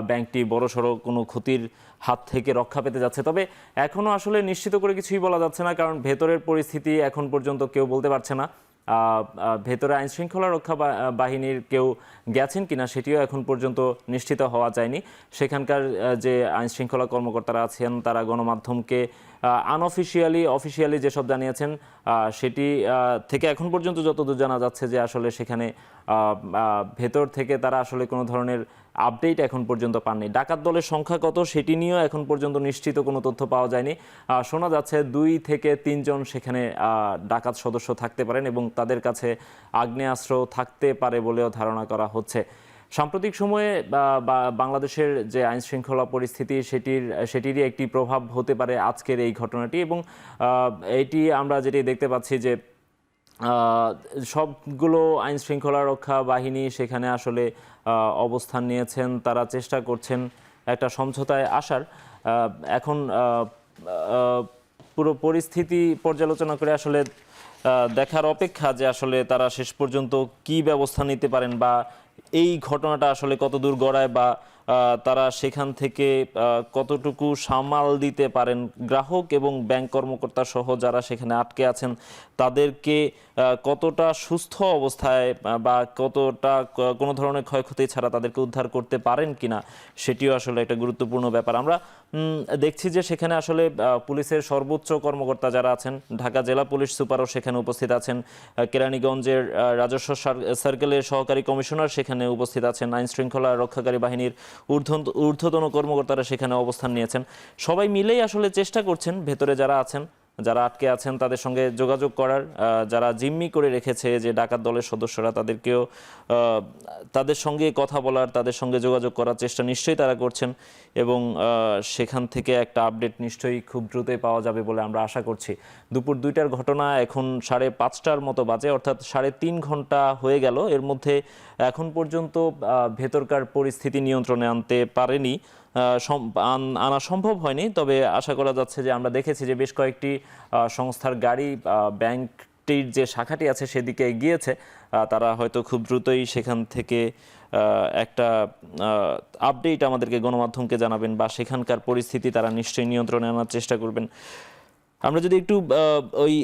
ব্যাংকটি বড়সড় কোনো ক্ষতির হাত থেকে রক্ষা পেতে যাচ্ছে। তবে এখনও আসলে নিশ্চিত করে কিছুই বলা যাচ্ছে না, কারণ ভেতরের পরিস্থিতি এখন পর্যন্ত কেউ বলতে পারছে না। ভেতরে আইনশৃঙ্খলা রক্ষা বাহিনীর কেউ গেছেন কিনা সেটিও এখন পর্যন্ত নিশ্চিত হওয়া যায়নি। সেখানকার যে আইনশৃঙ্খলা কর্মকর্তারা আছেন তারা গণমাধ্যমকে অফিসিয়ালি যেসব জানিয়েছেন সেটি থেকে এখন পর্যন্ত যতদূর জানা যাচ্ছে যে আসলে সেখানে ভেতর থেকে তারা আসলে কোনো ধরনের আপডেট এখন পর্যন্ত পাননি। ডাকাত দলের সংখ্যা কত সেটি নিয়েও এখন পর্যন্ত নিশ্চিত কোনো তথ্য পাওয়া যায়নি। শোনা যাচ্ছে 2 থেকে 3 জন সেখানে ডাকাত সদস্য থাকতে পারেন এবং তাদের কাছে আগ্নেয়াস্ত্র থাকতে পারে বলেও ধারণা করা হচ্ছে। সাম্প্রতিক সময়ে বাংলাদেশের যে আইনশৃঙ্খলা পরিস্থিতি সেটিরই একটি প্রভাব হতে পারে আজকের এই ঘটনাটি, এবং এটি আমরা যেটি দেখতে পাচ্ছি যে সবগুলো আইনশৃঙ্খলা রক্ষা বাহিনী সেখানে আসলে অবস্থান নিয়েছেন, তারা চেষ্টা করছেন একটা সমঝোতায় আসার। এখন পুরো পরিস্থিতি পর্যালোচনা করে আসলে দেখার অপেক্ষা যে আসলে তারা শেষ পর্যন্ত কি ব্যবস্থা নিতে পারেন বা এই ঘটনাটা আসলে কতদূর গড়ায় বা তারা সেখান থেকে কতটুকু সামাল দিতে পারেন। গ্রাহক এবং ব্যাংক কর্মকর্তা সহ যারা সেখানে আটকে আছেন তাদেরকে কতটা সুস্থ অবস্থায় বা কতটা কোনো ধরনের ক্ষয়ক্ষতি ছাড়া তাদেরকে উদ্ধার করতে পারেন কিনা সেটিও আসলে একটা গুরুত্বপূর্ণ ব্যাপার। আমরা দেখছি যে সেখানে আসলে পুলিশের সর্বোচ্চ কর্মকর্তা যারা আছেন, ঢাকা জেলা পুলিশ সুপারও সেখানে উপস্থিত আছেন, কেরানীগঞ্জের রাজস্ব সার্কেলের সহকারী কমিশনার সেখানে উপস্থিত আছেন, আইন শৃঙ্খলা রক্ষাকারী বাহিনীর ঊর্ধ্বতন কর্মকর্তারা সেখানে অবস্থান নিয়েছেন। সবাই মিলেই আসলে চেষ্টা করছেন ভেতরে যারা আছেন, যারা আটকে আছেন তাদের সঙ্গে যোগাযোগ করার, যারা জিম্মি করে রেখেছে যে ডাকাত দলের সদস্যরা তাদেরকেও তাদের সঙ্গে কথা বলার, তাদের সঙ্গে যোগাযোগ করার চেষ্টা নিশ্চয়ই তারা করছেন এবং সেখান থেকে একটা আপডেট নিশ্চয়ই খুব দ্রুতই পাওয়া যাবে বলে আমরা আশা করছি। দুপুর 2টার ঘটনা, এখন 5:30টার মতো বাজে, অর্থাৎ 3.5 ঘন্টা হয়ে গেল। এর মধ্যে এখন পর্যন্ত ভেতরকার পরিস্থিতি নিয়ন্ত্রণে আনতে পারেনি, আনা সম্ভব হয়নি। তবে আশা করা যাচ্ছে যে আমরা দেখেছি যে বেশ কয়েকটি সংস্থার গাড়ি ব্যাংকটির যে শাখাটি আছে সেদিকে এগিয়েছে। তারা হয়তো খুব দ্রুতই সেখান থেকে একটা আপডেট আমাদেরকে গণমাধ্যমকে জানাবেন বা সেখানকার পরিস্থিতি তারা নিশ্চয়ই নিয়ন্ত্রণে আনার চেষ্টা করবেন। আমরা যদি একটু ওই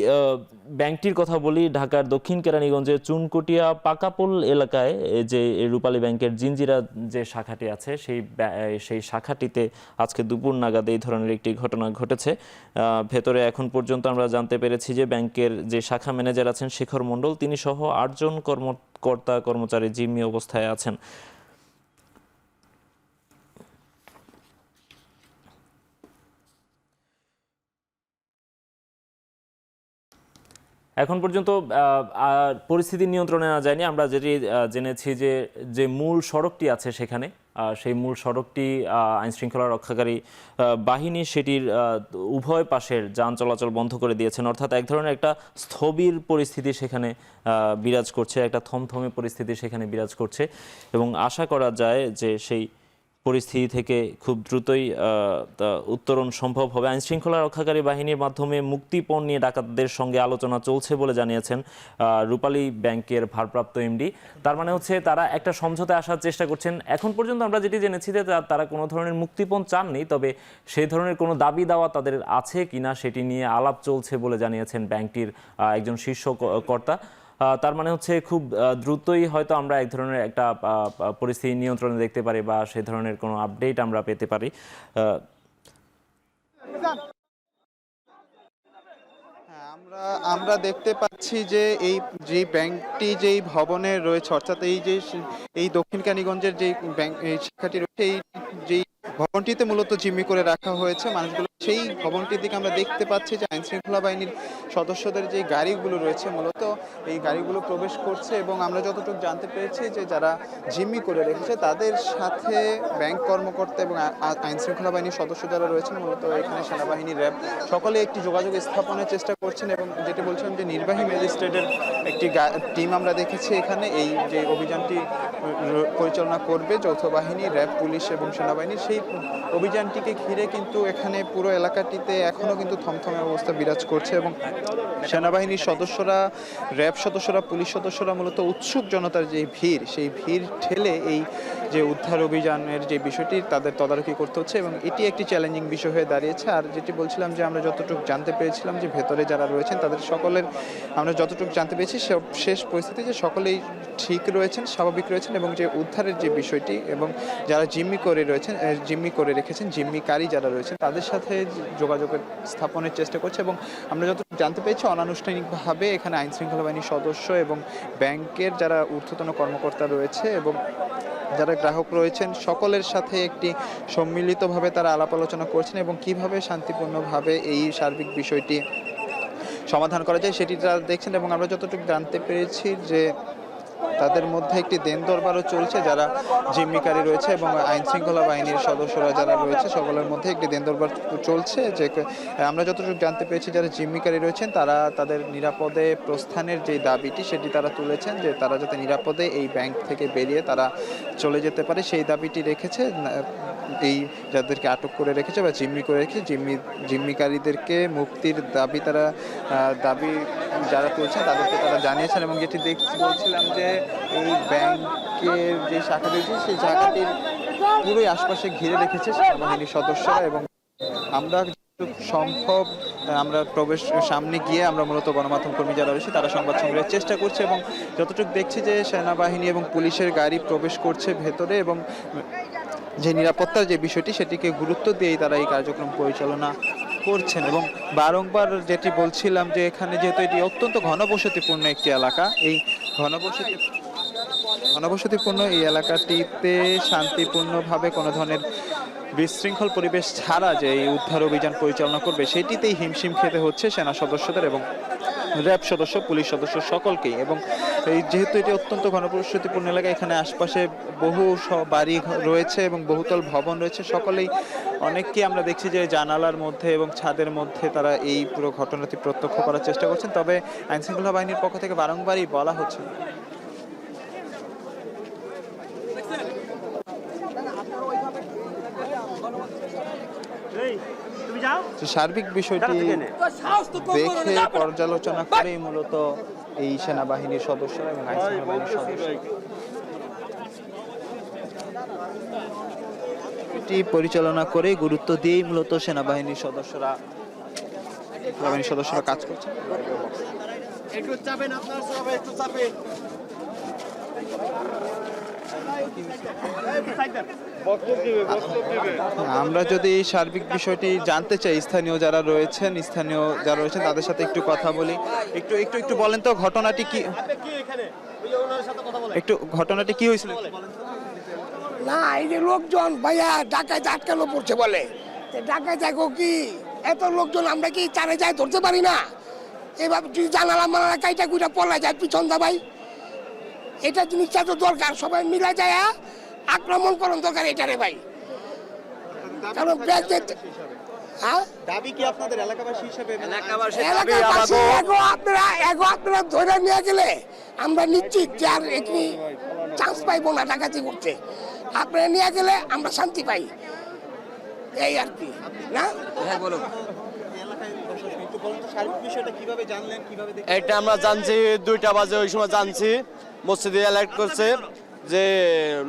ব্যাংকটির কথা বলি, ঢাকার দক্ষিণ কেরানীগঞ্জের চুনকুটিয়া পাকাপোল এলাকায় যে রূপালী ব্যাংকের জিঞ্জিরা যে শাখাটি আছে সেই শাখাটিতে আজকে দুপুর নাগাদ এই ধরনের একটি ঘটনা ঘটেছে। ভেতরে এখন পর্যন্ত আমরা জানতে পেরেছি যে ব্যাংকের যে শাখা ম্যানেজার আছেন শেখর মণ্ডল, তিনি সহ 8 জন কর্মচারী জিম্মি অবস্থায় আছেন। এখন পর্যন্ত পরিস্থিতি নিয়ন্ত্রণে আনা যায়নি। আমরা যেটি জেনেছি যে মূল সড়কটি আছে সেখানে, সেই মূল সড়কটি আইনশৃঙ্খলা রক্ষাকারী বাহিনী সেটির উভয় পাশের যান চলাচল বন্ধ করে দিয়েছেন, অর্থাৎ এক ধরনের একটা স্থবির পরিস্থিতি সেখানে বিরাজ করছে, একটা থমথমে পরিস্থিতি সেখানে বিরাজ করছে এবং আশা করা যায় যে সেই পরিস্থিতি থেকে খুব দ্রুতই উত্তরণ সম্ভব হবে। আইনশৃঙ্খলা রক্ষাকারী বাহিনীর মাধ্যমে মুক্তিপণ নিয়ে ডাকাতদের সঙ্গে আলোচনা চলছে বলে জানিয়েছেন রূপালী ব্যাংকের ভারপ্রাপ্ত এমডি। তার মানে হচ্ছে তারা একটা সমঝোতায় আসার চেষ্টা করছেন। এখন পর্যন্ত আমরা যেটি জেনেছি যে তারা কোনো ধরনের মুক্তিপণ চাননি, তবে সেই ধরনের কোনো দাবি দাওয়া তাদের আছে কিনা সেটি নিয়ে আলাপ চলছে বলে জানিয়েছেন ব্যাংকটির একজন শীর্ষ কর্তা। তার মানে হচ্ছে খুব দ্রুতই হয়তো আমরা এক ধরনের একটা পরিস্থিতি নিয়ন্ত্রণে দেখতে পারি বা সেই ধরনের কোনো আপডেট আমরা পেতে পারি। আমরা দেখতে পাচ্ছি যে এই যে ব্যাংকটি যেই ভবনে রয়েছে, অর্থাৎ এই যে এই দক্ষিণ কেরানীগঞ্জের যে ব্যাংক এই শাখাটি রয়েছে, এই যেই ভবনটিতে মূলত জিম্মি করে রাখা হয়েছে মানুষগুলো, সেই ভবনটির দিকে আমরা দেখতে পাচ্ছি যে আইন শৃঙ্খলা বাহিনীর সদস্যদের যে গাড়িগুলো রয়েছে মূলত এই গাড়িগুলো প্রবেশ করছে। এবং আমরা যতটুকু জানতে পেরেছি যে যারা জিম্মি করে রেখেছে তাদের সাথে ব্যাংক কর্মকর্তা এবং আইন শৃঙ্খলা বাহিনীর সদস্য যারা রয়েছেন মূলত এখানে সেনাবাহিনী, র্যাব সকলে একটি যোগাযোগ স্থাপনের চেষ্টা করছেন। এবং যেটি বলছিলাম যে নির্বাহী ম্যাজিস্ট্রেটের একটি টিম আমরা দেখেছি এখানে এই যে অভিযানটি পরিচালনা করবে যৌথ বাহিনী, র্যাব, পুলিশ এবং সেনাবাহিনী। সেই অভিযানটিকে ঘিরে কিন্তু এখানে পুরো এলাকাটিতে এখনও কিন্তু থমথমে অবস্থা বিরাজ করছে এবং সেনাবাহিনীর সদস্যরা, র্যাব সদস্যরা, পুলিশ সদস্যরা মূলত উৎসুক জনতার যে ভিড়, সেই ভিড় ঠেলে এই যে উদ্ধার অভিযানের যে বিষয়টি তাদের তদারকি করতে হচ্ছে এবং এটি একটি চ্যালেঞ্জিং বিষয় হয়ে দাঁড়িয়েছে। আর যেটি বলছিলাম যে আমরা যতটুকু জানতে পেরেছিলাম যে ভেতরে যারা রয়েছেন তাদের সকলের, আমরা যতটুকু জানতে পেরেছি শেষ পরিস্থিতি যে সকলেই ঠিক রয়েছেন, স্বাভাবিক রয়েছেন এবং যে উদ্ধারের যে বিষয়টি এবং যারা জিম্মি করে রেখেছেন, জিম্মিকারী যারা রয়েছেন তাদের সাথে যোগাযোগের স্থাপনের চেষ্টা করছে। এবং আমরা যতটুকু জানতে পেরেছি অনানুষ্ঠানিকভাবে এখানে আইন শৃঙ্খলা বাহিনীর সদস্য এবং ব্যাংকের যারা ঊর্ধ্বতন কর্মকর্তা রয়েছে এবং যারা গ্রাহক রয়েছেন সকলের সাথে একটি সম্মিলিতভাবে তারা আলাপ আলোচনা করছেন এবং কিভাবে শান্তিপূর্ণভাবে এই সার্বিক বিষয়টি সমাধান করা যায় সেটি তারা দেখছেন। এবং আমরা যতটুকু জানতে পেরেছি যে তাদের মধ্যে একটি দেন দরবারও চলছে, যারা জিম্মিকারী রয়েছে এবং আইন শৃঙ্খলা বাহিনীর সদস্যরা যারা রয়েছে সকলের মধ্যে একটি দেন দরবার চলছে। যে আমরা যতটুকু জানতে পেরেছি যারা জিম্মিকারী রয়েছেন তারা তাদের নিরাপদে প্রস্থানের যে দাবিটি সেটি তারা তুলেছেন, যে তারা যাতে নিরাপদে এই ব্যাংক থেকে বেরিয়ে তারা চলে যেতে পারে সেই দাবিটি রেখেছে। এই যাদেরকে আটক করে রেখেছে বা জিম্মি করে রেখেছে, জিম্মিকারীদেরকে মুক্তির দাবি দাবি যারা তুলছেন তাদেরকে তারা জানিয়েছেন। এবং যেটি বলছিলাম যে এই ব্যাংকের যে শাখা রয়েছে সেই শাখাটির পুরোই আশপাশে ঘিরে রেখেছে সেনাবাহিনীর সদস্যরা এবং আমরা সম্ভব আমরা সামনে গিয়ে আমরা মূলত গণমাধ্যম কর্মী যারা রয়েছে তারা সংবাদ সংগ্রহের চেষ্টা করছে এবং যতটুকু দেখছি যে সেনাবাহিনী এবং পুলিশের গাড়ি প্রবেশ করছে ভেতরে এবং যে নিরাপত্তার যে বিষয়টি সেটিকে গুরুত্ব দিয়েই তারা এই কার্যক্রম পরিচালনা করছেন। এবং বারংবার যেটি বলছিলাম যে এখানে যেহেতু এটি অত্যন্ত ঘনবসতিপূর্ণ একটি এলাকা, এই ঘনবসতিপূর্ণ এই এলাকাটিতে শান্তিপূর্ণভাবে কোনো ধরনের বিশৃঙ্খল পরিবেশ ছাড়া যে এই উদ্ধার অভিযান পরিচালনা করবে সেটিতেই হিমশিম খেতে হচ্ছে সেনা সদস্যদের এবং র্যাব সদস্য, পুলিশ সদস্য সকলকেই। এবং এই যেহেতু এটি অত্যন্ত ঘনবসতিপূর্ণ এলাকা, এখানে আশপাশে বহু বাড়ি রয়েছে এবং বহুতল ভবন রয়েছে, সকলেই অনেককে আমরা দেখছি যে জানালার মধ্যে এবং ছাদের মধ্যে তারা এই পুরো ঘটনাটি প্রত্যক্ষ করার চেষ্টা করছেন। তবে আইনশৃঙ্খলা বাহিনীর পক্ষ থেকে বারংবারই বলা হচ্ছে সার্বিক বিষয়টি দেখে পর্যালোচনা করেই মূলত এই সেনাবাহিনীর সদস্যরা এবং আইন শৃঙ্খলা বাহিনীর সদস্যরা এটি পরিচালনা করে গুরুত্ব দিয়েই মূলত সেনাবাহিনীর সদস্যরা কাজ করছেন। একটু চাপেন আপনারা সবাই, একটু চাপেন। আমরা যদি এই সার্বিক বিষয়টি জানতে চাই স্থানীয় যারা রয়েছেন তাদের সাথে একটু কথা বলি। একটু বলেন তো ঘটনাটি কি, ঘটনাটি কি হয়েছিল? না, এই যে লোকজন ভাইয়া ডাকায় আটকানো পড়ছে বলে, ডাকায় দেখো কি এত লোকজন আমরা কি চারে যায় ধরতে পারি না? এভাবে যদি জানালা মানালা কাইটা কুইটা পলা যায় পিছন দা ভাই, এটা জিনিসটা তো দরকার, সবাই মিলা যায় আক্রমণ করুন দরকার এটারে ভাই। কারণ দাবি কি আপনাদের এলাকাবাসী হিসেবে? আপনারা ধরে নিয়ে গেলে আমরা নিশ্চিত যে আর এখানে চান্স পাইবো না ডাকাতি করতে। আপনারা নিয়ে গেলে আমরা শান্তি পাই, এই আর কি না? হ্যাঁ বলো। এটা আমরা জানছি 2টা বাজে, ওই সময় জানছি মসজিদে অ্যালার্ট করছে যে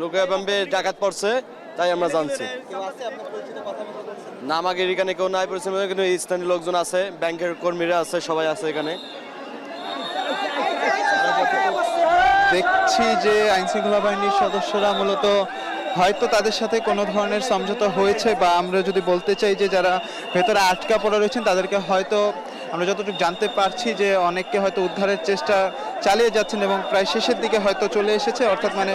লোকে বাম্বে ডাকাত পড়ছে, তাই আমরা জানছি। না আমাকে এখানে কেউ নাই পড়ছে, কিন্তু স্থানীয় লোকজন আছে, ব্যাংকের কর্মীরা আছে, সবাই আছে এখানে। দেখছি যে আইন শৃঙ্খলা বাহিনীর সদস্যরা মূলত হয়তো তাদের সাথে কোনো ধরনের সমঝোতা হয়েছে, বা আমরা যদি বলতে চাই যে যারা ভেতরে আটকা পড়া রয়েছেন তাদেরকে হয়তো আমরা যতটুকু জানতে পারছি যে অনেককে হয়তো উদ্ধারের চেষ্টা চালিয়ে যাচ্ছেন এবং প্রায় শেষের দিকে হয়তো চলে এসেছে, অর্থাৎ মানে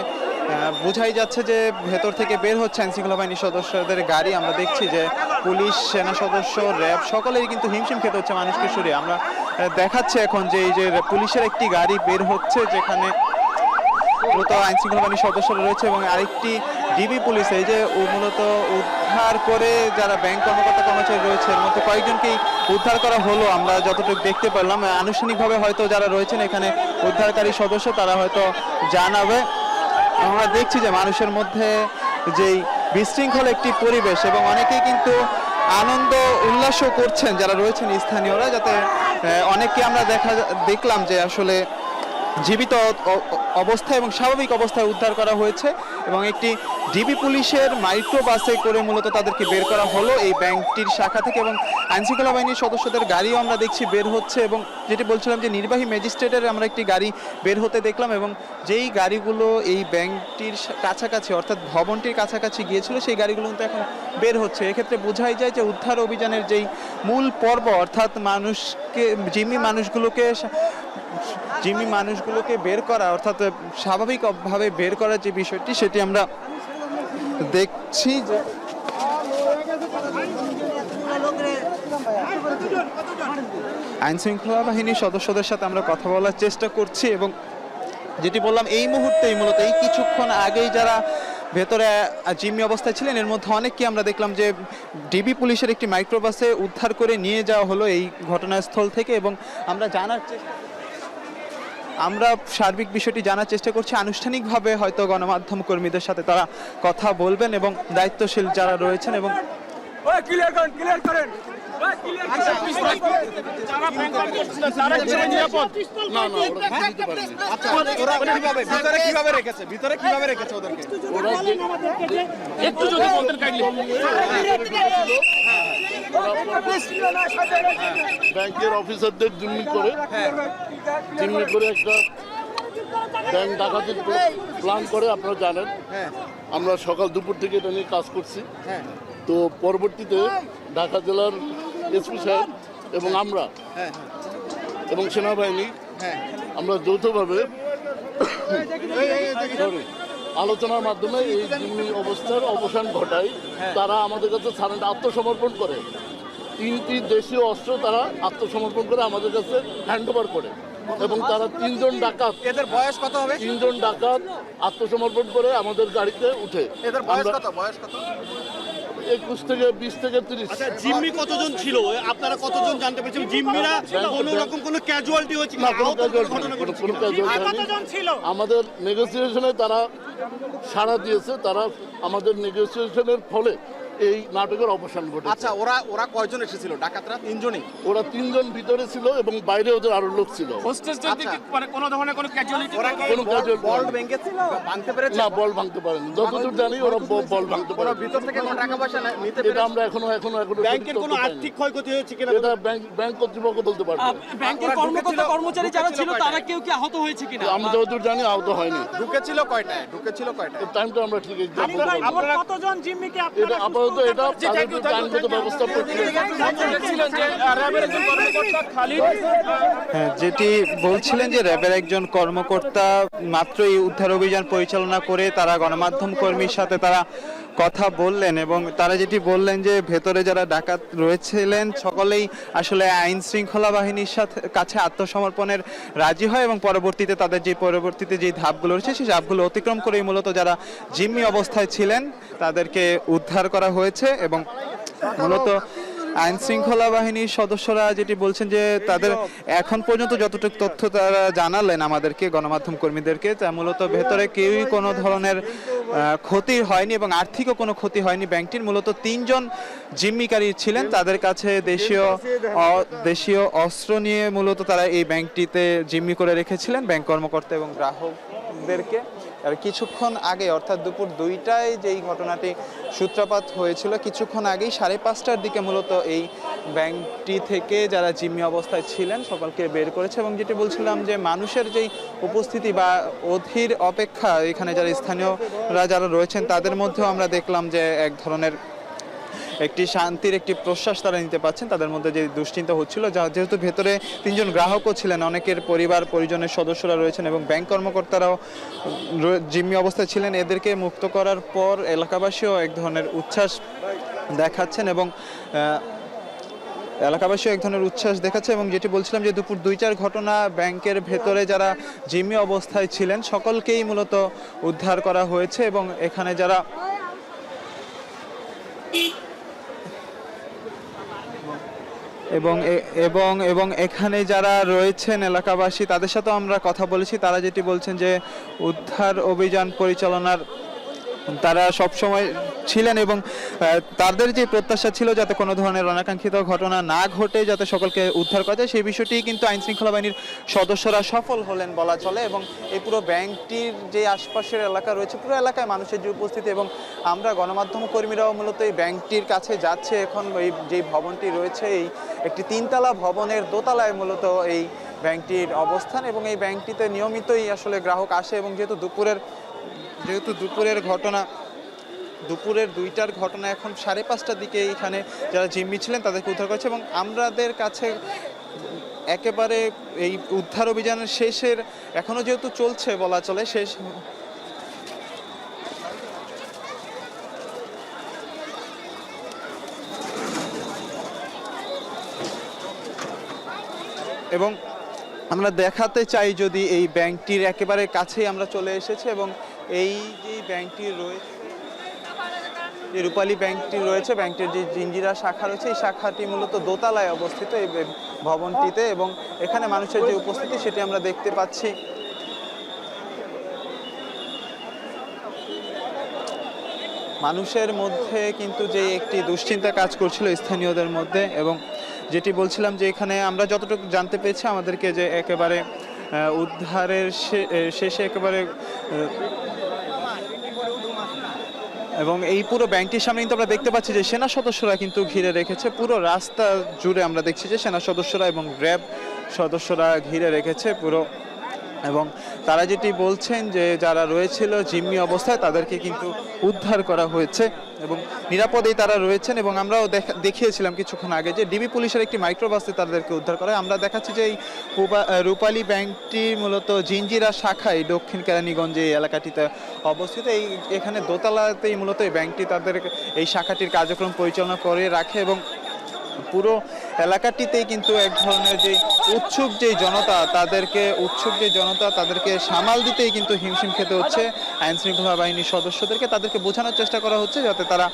বোঝাই যাচ্ছে যে ভেতর থেকে বের হচ্ছে আইনশৃঙ্খলা বাহিনীর সদস্যদের গাড়ি। আমরা দেখছি যে পুলিশ, সেনা সদস্য, র্যাব সকলেই কিন্তু হিমশিম খেতে হচ্ছে মানুষকে সরিয়ে। আমরা দেখাচ্ছি এখন যে এই যে পুলিশের একটি গাড়ি বের হচ্ছে, যেখানে মূলত আইনশৃঙ্খলা বাহিনীর সদস্যরা রয়েছে এবং আরেকটি ডিবি পুলিশ এই যে মূলত উদ্ধার করে যারা ব্যাংক কর্মকর্তা কর্মচারী রয়েছে এর মধ্যে কয়েকজনকেই উদ্ধার করা হলো। আমরা যতটুকু দেখতে পেলাম আনুষ্ঠানিকভাবে হয়তো যারা রয়েছেন এখানে উদ্ধারকারী সদস্য তারা হয়তো জানাবে। আমরা দেখছি যে মানুষের মধ্যে যেই বিশৃঙ্খল একটি পরিবেশ এবং অনেকেই কিন্তু আনন্দ উল্লাসও করছেন যারা রয়েছেন স্থানীয়রা, যাতে অনেককে আমরা দেখলাম যে আসলে জীবিত অবস্থায় এবং স্বাভাবিক অবস্থায় উদ্ধার করা হয়েছে এবং একটি ডিবি পুলিশের মাইক্রো বাসে করে মূলত তাদেরকে বের করা হলো এই ব্যাংকটির শাখা থেকে। এবং আইনশৃঙ্খলা বাহিনীর সদস্যদের গাড়িও আমরা দেখছি বের হচ্ছে এবং যেটি বলছিলাম যে নির্বাহী ম্যাজিস্ট্রেটের আমরা একটি গাড়ি বের হতে দেখলাম এবং যেই গাড়িগুলো এই ব্যাংকটির কাছাকাছি অর্থাৎ ভবনটির কাছাকাছি গিয়েছিল সেই গাড়িগুলো কিন্তু এখন বের হচ্ছে। এক্ষেত্রে বোঝাই যায় যে উদ্ধার অভিযানের যেই মূল পর্ব অর্থাৎ জিম্মি মানুষগুলোকে বের করা অর্থাৎ স্বাভাবিকভাবে বের করার যে বিষয়টি সেটি আমরা দেখছি যে আইনশৃঙ্খলা বাহিনীর সদস্যদের সাথে আমরা কথা বলার চেষ্টা করছি এবং যেটি বললাম এই মুহূর্তেই মূলত এই কিছুক্ষণ আগেই যারা ভেতরে জিম্মি অবস্থায় ছিলেন এর মধ্যে অনেককে আমরা দেখলাম যে ডিবি পুলিশের একটি মাইক্রোবাসে উদ্ধার করে নিয়ে যাওয়া হলো এই ঘটনাস্থল থেকে। এবং আমরা সার্বিক বিষয়টি জানার চেষ্টা করছি। আনুষ্ঠানিকভাবে হয়তো গণমাধ্যম কর্মীদের সাথে তারা কথা বলবেন এবং দায়িত্বশীল যারা রয়েছেন এবং ব্যাংকের অফিসারদের জিম্মি করে একটা ব্যাংক ডাকাতির প্ল্যান করে, আপনারা জানেন। আমরা সকাল দুপুর থেকে এটা নিয়ে কাজ করছি। তো পরবর্তীতে ঢাকা জেলার এসপি সাহেব এবং আমরা এবং সেনাবাহিনী আমরা যৌথভাবে আলোচনার মাধ্যমে এই জিম্মি অবস্থার অবসান ঘটাই। তারা আমাদের কাছে আত্মসমর্পণ করে, 3টি দেশীয় অস্ত্র তারা আত্মসমর্পণ করে আমাদের কাছে হ্যান্ড ওভার করে এবং তারা 3জন ডাকাত, এদের বয়স কত হবে? 3জন ডাকাত আত্মসমর্পণ করে আমাদের গাড়িতে উঠে। এদের বয়স কত? 21 থেকে 20 থেকে 30। আচ্ছা, জিম্মি কতজন ছিল? আপনারা কতজন জানতে পেরেছেন? জিম্মিরা কোনো রকম কোনো ক্যাজুয়ালিটি হয়েছে না, কোনো ক্যাজুয়ালিটি হয়নি। আমাদের নেগোসিয়েশনে তারা সাড়া দিয়েছে, তারা আমাদের নেগোসিয়েশনের ফলে এই নাটকের অবসান ঘটেছে। আচ্ছা, ওরা কয়জন এসেছিল? ডাকাতরা 3জনই? ওরা 3জন ভিতরে ছিল এবং বাইরে ওদের আরো লোক ছিল। কোনো ধরনের কোনো ক্যাজুয়ালিটি? কোনো ক্যাজুয়ালিটি বল ভেঙেছিল, ভাঙতে পেরেছে? না, বল ভাঙতে পারেনি। যতদূর জানি ওরা বল ভাঙতে পারে। ভিতর থেকে কোনো টাকা পয়সা নিতে এটা আমরা এখনো ব্যাংকের কোনো আর্থিক ক্ষয়ক্ষতি হয়েছে কিনা এটা ব্যাংক কর্তৃপক্ষ বলতে পারবে। ব্যাংকের কর্মচারী যারা ছিল তারা কেউ কি আহত হয়েছে কিনা? আমি যতদূর জানি আহত হয়নি। ঢুকেছিল কয়টায়? টাইমটা আমরা ঠিক আপনারা কতজন জিম্মিকে এটা আপাতত এটা তাদের আইনগত ব্যবস্থা যেটি বলছিলেন যে র্যাবের একজন কর্মকর্তা মাত্র এই উদ্ধার অভিযান পরিচালনা করে তারা গণমাধ্যম কর্মীর সাথে তারা কথা বললেন এবং তারা যেটি বললেন যে ভেতরে যারা ডাকাত রয়েছিলেন সকলেই আসলে আইন শৃঙ্খলা বাহিনীর কাছে আত্মসমর্পণের রাজি হয় এবং পরবর্তীতে যে ধাপগুলো রয়েছে সেই ধাপগুলো অতিক্রম করেই মূলত যারা জিম্মি অবস্থায় ছিলেন তাদেরকে উদ্ধার করা হয়েছে। এবং মূলত আইন শৃঙ্খলা বাহিনীর সদস্যরা যেটি বলছেন যে তাদের এখন পর্যন্ত যতটুকু তথ্য তারা জানালেন আমাদেরকে গণমাধ্যম কর্মীদেরকে, তা মূলত ভেতরে কেউই কোনো ধরনের ক্ষতি হয়নি এবং আর্থিকও কোনো ক্ষতি হয়নি। ব্যাংকটির মূলত 3জন জিম্মিকারী ছিলেন, তাদের কাছে দেশীয় অস্ত্র নিয়ে মূলত তারা এই ব্যাংকটিতে জিম্মি করে রেখেছিলেন ব্যাংক কর্মকর্তা এবং গ্রাহকদেরকে। আর কিছুক্ষণ আগে অর্থাৎ দুপুর 2টায় যেই ঘটনাটি সূত্রপাত হয়েছিল, কিছুক্ষণ আগেই 5:30টার দিকে মূলত এই ব্যাংকটি থেকে যারা জিম্মি অবস্থায় ছিলেন সকলকে বের করেছে। এবং যেটি বলছিলাম যে মানুষের যেই উপস্থিতি বা অধীর অপেক্ষা এখানে যারা স্থানীয়রা যারা রয়েছেন তাদের মধ্যেও আমরা দেখলাম যে এক ধরনের একটি শান্তির একটি প্রশ্বাস তারা নিতে পারছেন। তাদের মধ্যে যে দুশ্চিন্তা হচ্ছিল, যেহেতু ভেতরে 3 জন গ্রাহকও ছিলেন, অনেকের পরিবার পরিজনের সদস্যরা রয়েছেন এবং ব্যাংক কর্মকর্তারাও জিম্মি অবস্থায় ছিলেন, এদেরকে মুক্ত করার পর এলাকাবাসীও এক ধরনের উচ্ছ্বাস দেখাচ্ছেন এবং দেখাচ্ছে। এবং যেটি বলছিলাম যে দুপুর 2-4 ঘটনা ব্যাংকের ভেতরে যারা জিম্মি অবস্থায় ছিলেন সকলকেই মূলত উদ্ধার করা হয়েছে এবং এখানে যারা এবং এখানে যারা রয়েছেন এলাকাবাসী তাদের সাথেও আমরা কথা বলেছি। তারা যেটি বলছেন যে উদ্ধার অভিযান পরিচালনার তারা সব সময় ছিলেন এবং তাদের যে প্রত্যাশা ছিল যাতে কোনো ধরনের অনাকাঙ্ক্ষিত ঘটনা না ঘটে, যাতে সকলকে উদ্ধার করা যায়, সেই বিষয়টি কিন্তু আইন শৃঙ্খলা বাহিনীর সদস্যরা সফল হলেন বলা চলে। এবং এই পুরো ব্যাংকটির যে আশপাশের এলাকা রয়েছে, পুরো এলাকায় মানুষের যে উপস্থিতি, এবং আমরা গণমাধ্যম কর্মীরাও মূলত এই ব্যাংকটির কাছে যাচ্ছে। এখন এই যে ভবনটি রয়েছে, এই একটি 3তলা ভবনের দোতলায় মূলত এই ব্যাংকটির অবস্থান এবং এই ব্যাংকটিতে নিয়মিতই আসলে গ্রাহক আসে এবং যেহেতু দুপুরের 2টার ঘটনা, এখন 5:30টার দিকে এখানে যারা জিম্মি ছিলেন তাদেরকে উদ্ধার করেছে এবং আমাদের কাছে একেবারে এই উদ্ধার অভিযানের শেষের এখনো যেহেতু চলছে বলা চলে, শেষ এবং আমরা দেখাতে চাই যদি এই ব্যাংকটির একেবারে কাছেই আমরা চলে এসেছি এবং এই যে ব্যাংকটি রয়েছে, যে রূপালী ব্যাংকটি রয়েছে, ব্যাংকটির যে জিঞ্জিরা শাখা রয়েছে, এই শাখাটি মূলত দোতলায় অবস্থিত এই ভবনটিতে এবং এখানে মানুষের যে উপস্থিতি সেটি আমরা দেখতে পাচ্ছি। মানুষের মধ্যে কিন্তু যে একটি দুশ্চিন্তা কাজ করছিল স্থানীয়দের মধ্যে এবং যেটি বলছিলাম যে এখানে আমরা যতটুকু জানতে পেরেছি আমাদেরকে যে একেবারে উদ্ধারের শেষে একেবারে এবং এই পুরো ব্যাংকটির সামনে কিন্তু আমরা দেখতে পাচ্ছি যে সেনা সদস্যরা কিন্তু ঘিরে রেখেছে পুরো রাস্তা জুড়ে। আমরা দেখছি যে সেনা সদস্যরা এবং র্যাব সদস্যরা ঘিরে রেখেছে পুরো, এবং তারা যেটি বলছেন যে যারা রয়েছিল জিম্মি অবস্থায় তাদেরকে কিন্তু উদ্ধার করা হয়েছে এবং নিরাপদেই তারা রয়েছেন। এবং আমরাও দেখিয়েছিলাম কিছুক্ষণ আগে যে ডিবি পুলিশের একটি মাইক্রোবাসে তাদেরকে উদ্ধার করা হয়। আমরা দেখাচ্ছি যে এই রূপালী ব্যাংকটি মূলত জিঞ্জিরা শাখায় দক্ষিণ কেরানীগঞ্জে এই এলাকাটিতে অবস্থিত। এখানে দোতলাতেই মূলত এই ব্যাংকটি তাদের এই শাখাটির কার্যক্রম পরিচালনা করে রাখে এবং পুরো এলাকাটিতেই কিন্তু এক ধরনের যে উৎসুক যে জনতা তাদেরকে সামাল দিতেই কিন্তু হিমশিম খেতে হচ্ছে আইন শৃঙ্খলা বাহিনীর সদস্যদেরকে। তাদেরকে বোঝানোর চেষ্টা করা হচ্ছে যাতে তারা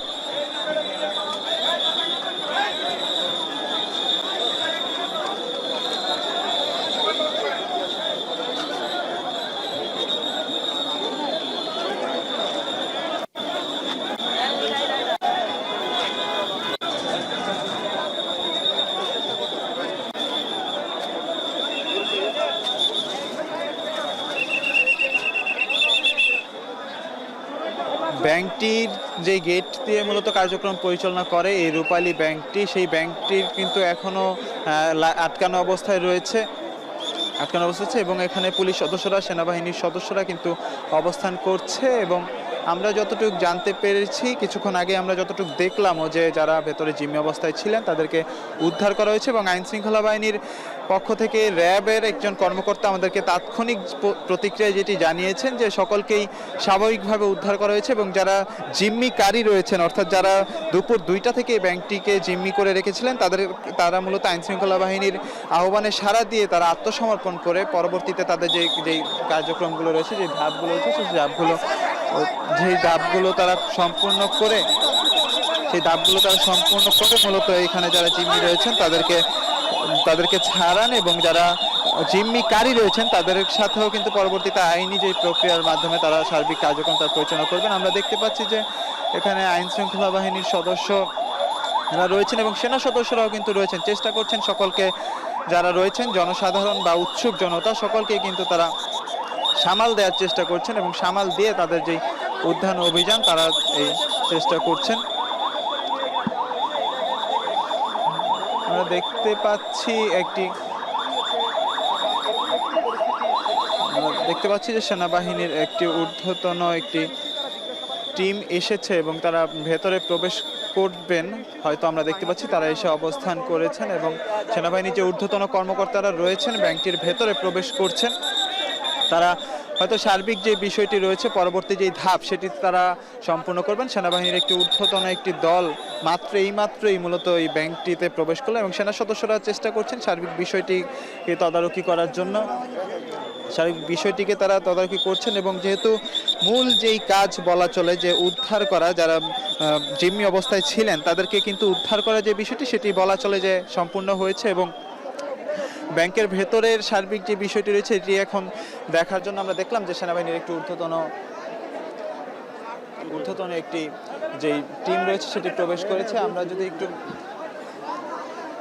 ব্যাংকটির যে গেট দিয়ে মূলত কার্যক্রম পরিচালনা করে এই রূপালী ব্যাংকটি, সেই ব্যাংকটির কিন্তু এখনও আটকানো অবস্থায় রয়েছে এবং এখানে পুলিশ সদস্যরা, সেনাবাহিনীর সদস্যরা কিন্তু অবস্থান করছে। এবং আমরা যতটুকু জানতে পেরেছি কিছুক্ষণ আগে, আমরা যতটুকু দেখলামও যে যারা ভেতরে জিম্মি অবস্থায় ছিলেন তাদেরকে উদ্ধার করা হয়েছে এবং আইন শৃঙ্খলা বাহিনীর পক্ষ থেকে র্যাবের একজন কর্মকর্তা আমাদেরকে তাৎক্ষণিক প্রতিক্রিয়ায় যেটি জানিয়েছেন যে সকলকেই স্বাভাবিকভাবে উদ্ধার করা হয়েছে এবং যারা জিম্মিকারী রয়েছেন, অর্থাৎ যারা দুপুর 2টা থেকে ব্যাংকটিকে জিম্মি করে রেখেছিলেন তারা মূলত আইন শৃঙ্খলা বাহিনীর আহ্বানে সাড়া দিয়ে তারা আত্মসমর্পণ করে পরবর্তীতে তাদের যেই কার্যক্রমগুলো রয়েছে, যে ধাপগুলো রয়েছে, সেই ধাপগুলো তারা সম্পূর্ণ করে মূলত এখানে যারা জিম্মি রয়েছেন তাদেরকে ছাড়ান এবং যারা জিম্মিকারী রয়েছেন তাদের সাথেও কিন্তু পরবর্তীতে আইনি যে প্রক্রিয়ার মাধ্যমে তারা সার্বিক কার্যক্রম তার পরিচালনা করবেন। আমরা দেখতে পাচ্ছি যে এখানে আইন শৃঙ্খলা বাহিনীর সদস্যরা রয়েছেন এবং সেনা সদস্যরাও কিন্তু রয়েছেন, চেষ্টা করছেন সকলকে, যারা রয়েছেন জনসাধারণ বা উৎসুক জনতা, সকলকে কিন্তু তারা সামাল দেওয়ার চেষ্টা করছেন এবং সামাল দিয়ে তাদের যে উদ্ধার অভিযান তারা এই চেষ্টা করছেন। আমরা দেখতে পাচ্ছি যে সেনাবাহিনীর একটি ঊর্ধ্বতন একটি টিম এসেছে এবং তারা ভেতরে প্রবেশ করবেন হয়তো আমরা দেখতে পাচ্ছি তারা এসে অবস্থান করেছেন এবং সেনাবাহিনীর যে ঊর্ধ্বতন কর্মকর্তারা রয়েছেন ব্যাংকটির ভেতরে প্রবেশ করছেন। তারা হয়তো সার্বিক যে বিষয়টি রয়েছে পরবর্তী যেই ধাপ সেটি তারা সম্পূর্ণ করবেন। সেনাবাহিনীর একটি ঊর্ধ্বতন একটি দল মাত্রই মূলত এই ব্যাংকটিতে প্রবেশ করলো এবং সেনা সদস্যরা চেষ্টা করছেন সার্বিক বিষয়টিকে তদারকি করার জন্য। সার্বিক বিষয়টিকে তারা তদারকি করছেন এবং যেহেতু মূল যেই কাজ বলা চলে যে উদ্ধার করা, যারা জিম্মি অবস্থায় ছিলেন তাদেরকে কিন্তু উদ্ধার করা যে বিষয়টি সেটি বলা চলে যে সম্পূর্ণ হয়েছে এবং ব্যাংকের ভেতরের সার্বিক যে বিষয়টি রয়েছে এটি এখন দেখার জন্য আমরা দেখলাম যে সেনাবাহিনীর একটি ঊর্ধ্বতন একটি যেই টিম রয়েছে সেটি প্রবেশ করেছে।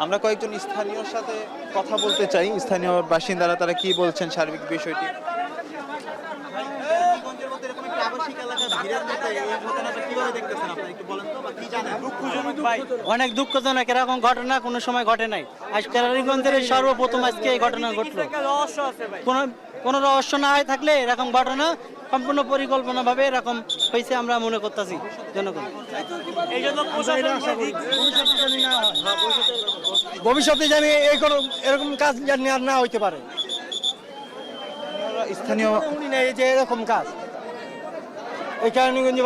আমরা কয়েকজন স্থানীয়র সাথে কথা বলতে চাই, স্থানীয় বাসিন্দারা তারা কি বলছেন সার্বিক বিষয়টি। অনেক দুঃখজনক, এরকম ঘটনা কোনো সময় ঘটে নাই। আজ কেরানীগঞ্জের সর্বপ্রথম আজকে এই ঘটনা ঘটলো। কোনো রহস্য না হয়ে থাকলে এরকম ঘটনা সম্পূর্ণ পরিকল্পনাভাবে এরকম হয়েছে আমরা মনে করতেছি জনগণ। ভবিষ্যতে জানি এরকম কাজ জানি আর না হইতে পারে। স্থানীয় নেই যে এরকম কাজ এই কেরানীগঞ্জে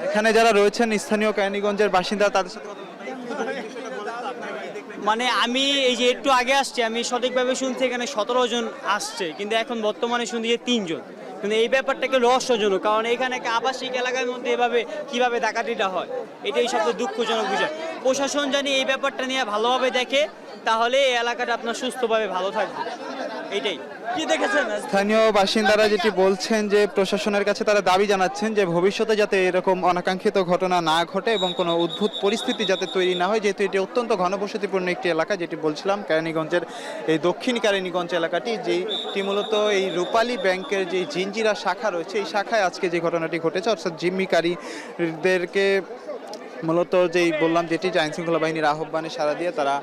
এখানে যারা রয়েছেন স্থানীয় কেরানীগঞ্জের বাসিন্দা তাদের সাথে মানে আমি এই যে একটু আগে আসছি, আমি সঠিকভাবে শুনছি এখানে 17 জন আসছে, কিন্তু এখন বর্তমানে শুনছি যে 3 জন। কিন্তু এই ব্যাপারটাকে রহস্যজনক, কারণ এখানে একটা আবাসিক এলাকার মধ্যে এভাবে কিভাবে ডাকাতিটা হয়, এটাই সবচেয়ে দুঃখজনক বিষয়। প্রশাসন জানি এই ব্যাপারটা নিয়ে ভালোভাবে দেখে, তাহলে এই এলাকাটা আপনার সুস্থভাবে ভালো থাকবে। এটাই কি দেখেছেন স্থানীয় বাসিন্দারা যেটি বলছেন যে প্রশাসনের কাছে তারা দাবি জানাচ্ছেন যে ভবিষ্যতে যাতে এরকম অনাকাঙ্ক্ষিত ঘটনা না ঘটে এবং কোনো উদ্ভুত পরিস্থিতি যাতে তৈরি না হয়, যেহেতু এটি অত্যন্ত ঘনবসতিপূর্ণ একটি এলাকা। যেটি বলছিলাম কেরানীগঞ্জের এই দক্ষিণ কেরানীগঞ্জ এলাকাটি, যেটি মূলত এই রূপালী ব্যাংকের যে জিঞ্জিরা শাখা রয়েছে এই শাখায় আজকে যে ঘটনাটি ঘটেছে, অর্থাৎ জিম্মিকারীদেরকে মূলত যেই বললাম যেটি যে আইনশৃঙ্খলা বাহিনীর আহ্বানে সাড়া দিয়ে তারা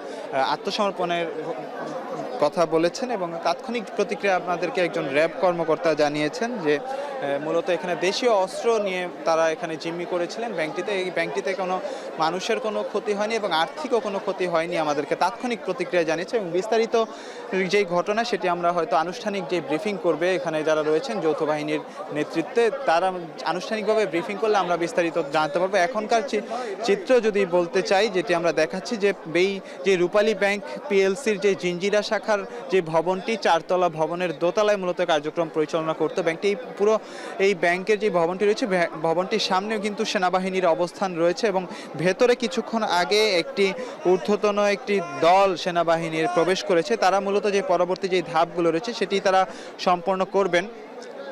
আত্মসমর্পণের কথা বলেছেন এবং তাৎক্ষণিক প্রতিক্রিয়া আপনাদেরকে একজন র্যাব কর্মকর্তা জানিয়েছেন যে মূলত এখানে দেশীয় অস্ত্র নিয়ে তারা এখানে জিম্মি করেছিলেন ব্যাংকটিতে। এই ব্যাংকটিতে কোনো মানুষের কোনো ক্ষতি হয়নি এবং আর্থিকও কোনো ক্ষতি হয়নি, আমাদেরকে তাৎক্ষণিক প্রতিক্রিয়া জানিয়েছে। এবং বিস্তারিত যেই ঘটনা সেটি আমরা হয়তো আনুষ্ঠানিক যে ব্রিফিং করবে এখানে যারা রয়েছেন যৌথ বাহিনীর নেতৃত্বে, তারা আনুষ্ঠানিকভাবে ব্রিফিং করলে আমরা বিস্তারিত জানতে পারবো। এখনকার চিত্র যদি বলতে চাই, যেটি আমরা দেখাচ্ছি যে যে রূপালী ব্যাংক পিএলসির যে জিঞ্জিরা শাখার যে ভবনটি, 4 তলা ভবনের দোতলায় মূলত কার্যক্রম পরিচালনা করতো ব্যাংকটি। পুরো এই ব্যাংকের যে ভবনটি রয়েছে ভবনটির সামনেও কিন্তু সেনাবাহিনীর অবস্থান রয়েছে এবং ভেতরে কিছুক্ষণ আগে একটি ঊর্ধ্বতন একটি দল সেনাবাহিনীর প্রবেশ করেছে। তারা মূলত যে পরবর্তী যে ধাপগুলো রয়েছে সেটি তারা সম্পন্ন করবেন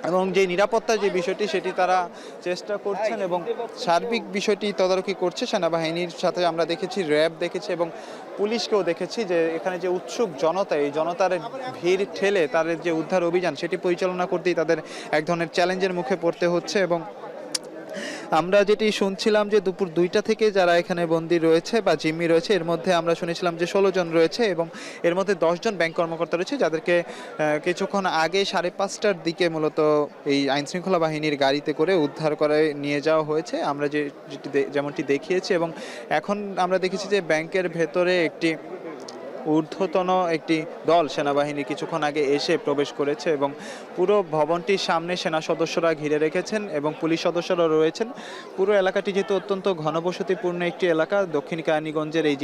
এবং যে নিরাপত্তার যে বিষয়টি সেটি তারা চেষ্টা করছেন এবং সার্বিক বিষয়টি তদারকি করছে সেনাবাহিনীর সাথে। আমরা দেখেছি র্যাব দেখেছি এবং পুলিশকেও দেখেছি যে এখানে যে উৎসুক জনতা, এই জনতার ভিড় ঠেলে তাদের যে উদ্ধার অভিযান সেটি পরিচালনা করতেই তাদের এক ধরনের চ্যালেঞ্জের মুখে পড়তে হচ্ছে। এবং আমরা যেটি শুনছিলাম যে দুপুর 2টা থেকে যারা এখানে বন্দী রয়েছে বা জিম্মি রয়েছে, এর মধ্যে আমরা শুনেছিলাম যে 16 জন রয়েছে এবং এর মধ্যে 10 জন ব্যাংক কর্মকর্তা রয়েছে, যাদেরকে কিছুক্ষণ আগে 5:30টার দিকে মূলত এই আইনশৃঙ্খলা বাহিনীর গাড়িতে করে উদ্ধার করে নিয়ে যাওয়া হয়েছে আমরা যেমনটি দেখিয়েছি। এবং এখন আমরা দেখেছি যে ব্যাংকের ভেতরে একটি ঊর্ধ্বতন একটি দল সেনাবাহিনী কিছুক্ষণ আগে এসে প্রবেশ করেছে এবং পুরো ভবনটির সামনে সেনা সদস্যরা ঘিরে রেখেছেন এবং পুলিশ সদস্যরা রয়েছেন। পুরো এলাকাটি যেহেতু অত্যন্ত ঘনবসতিপূর্ণ একটি এলাকা, দক্ষিণ কেরানীগঞ্জের এই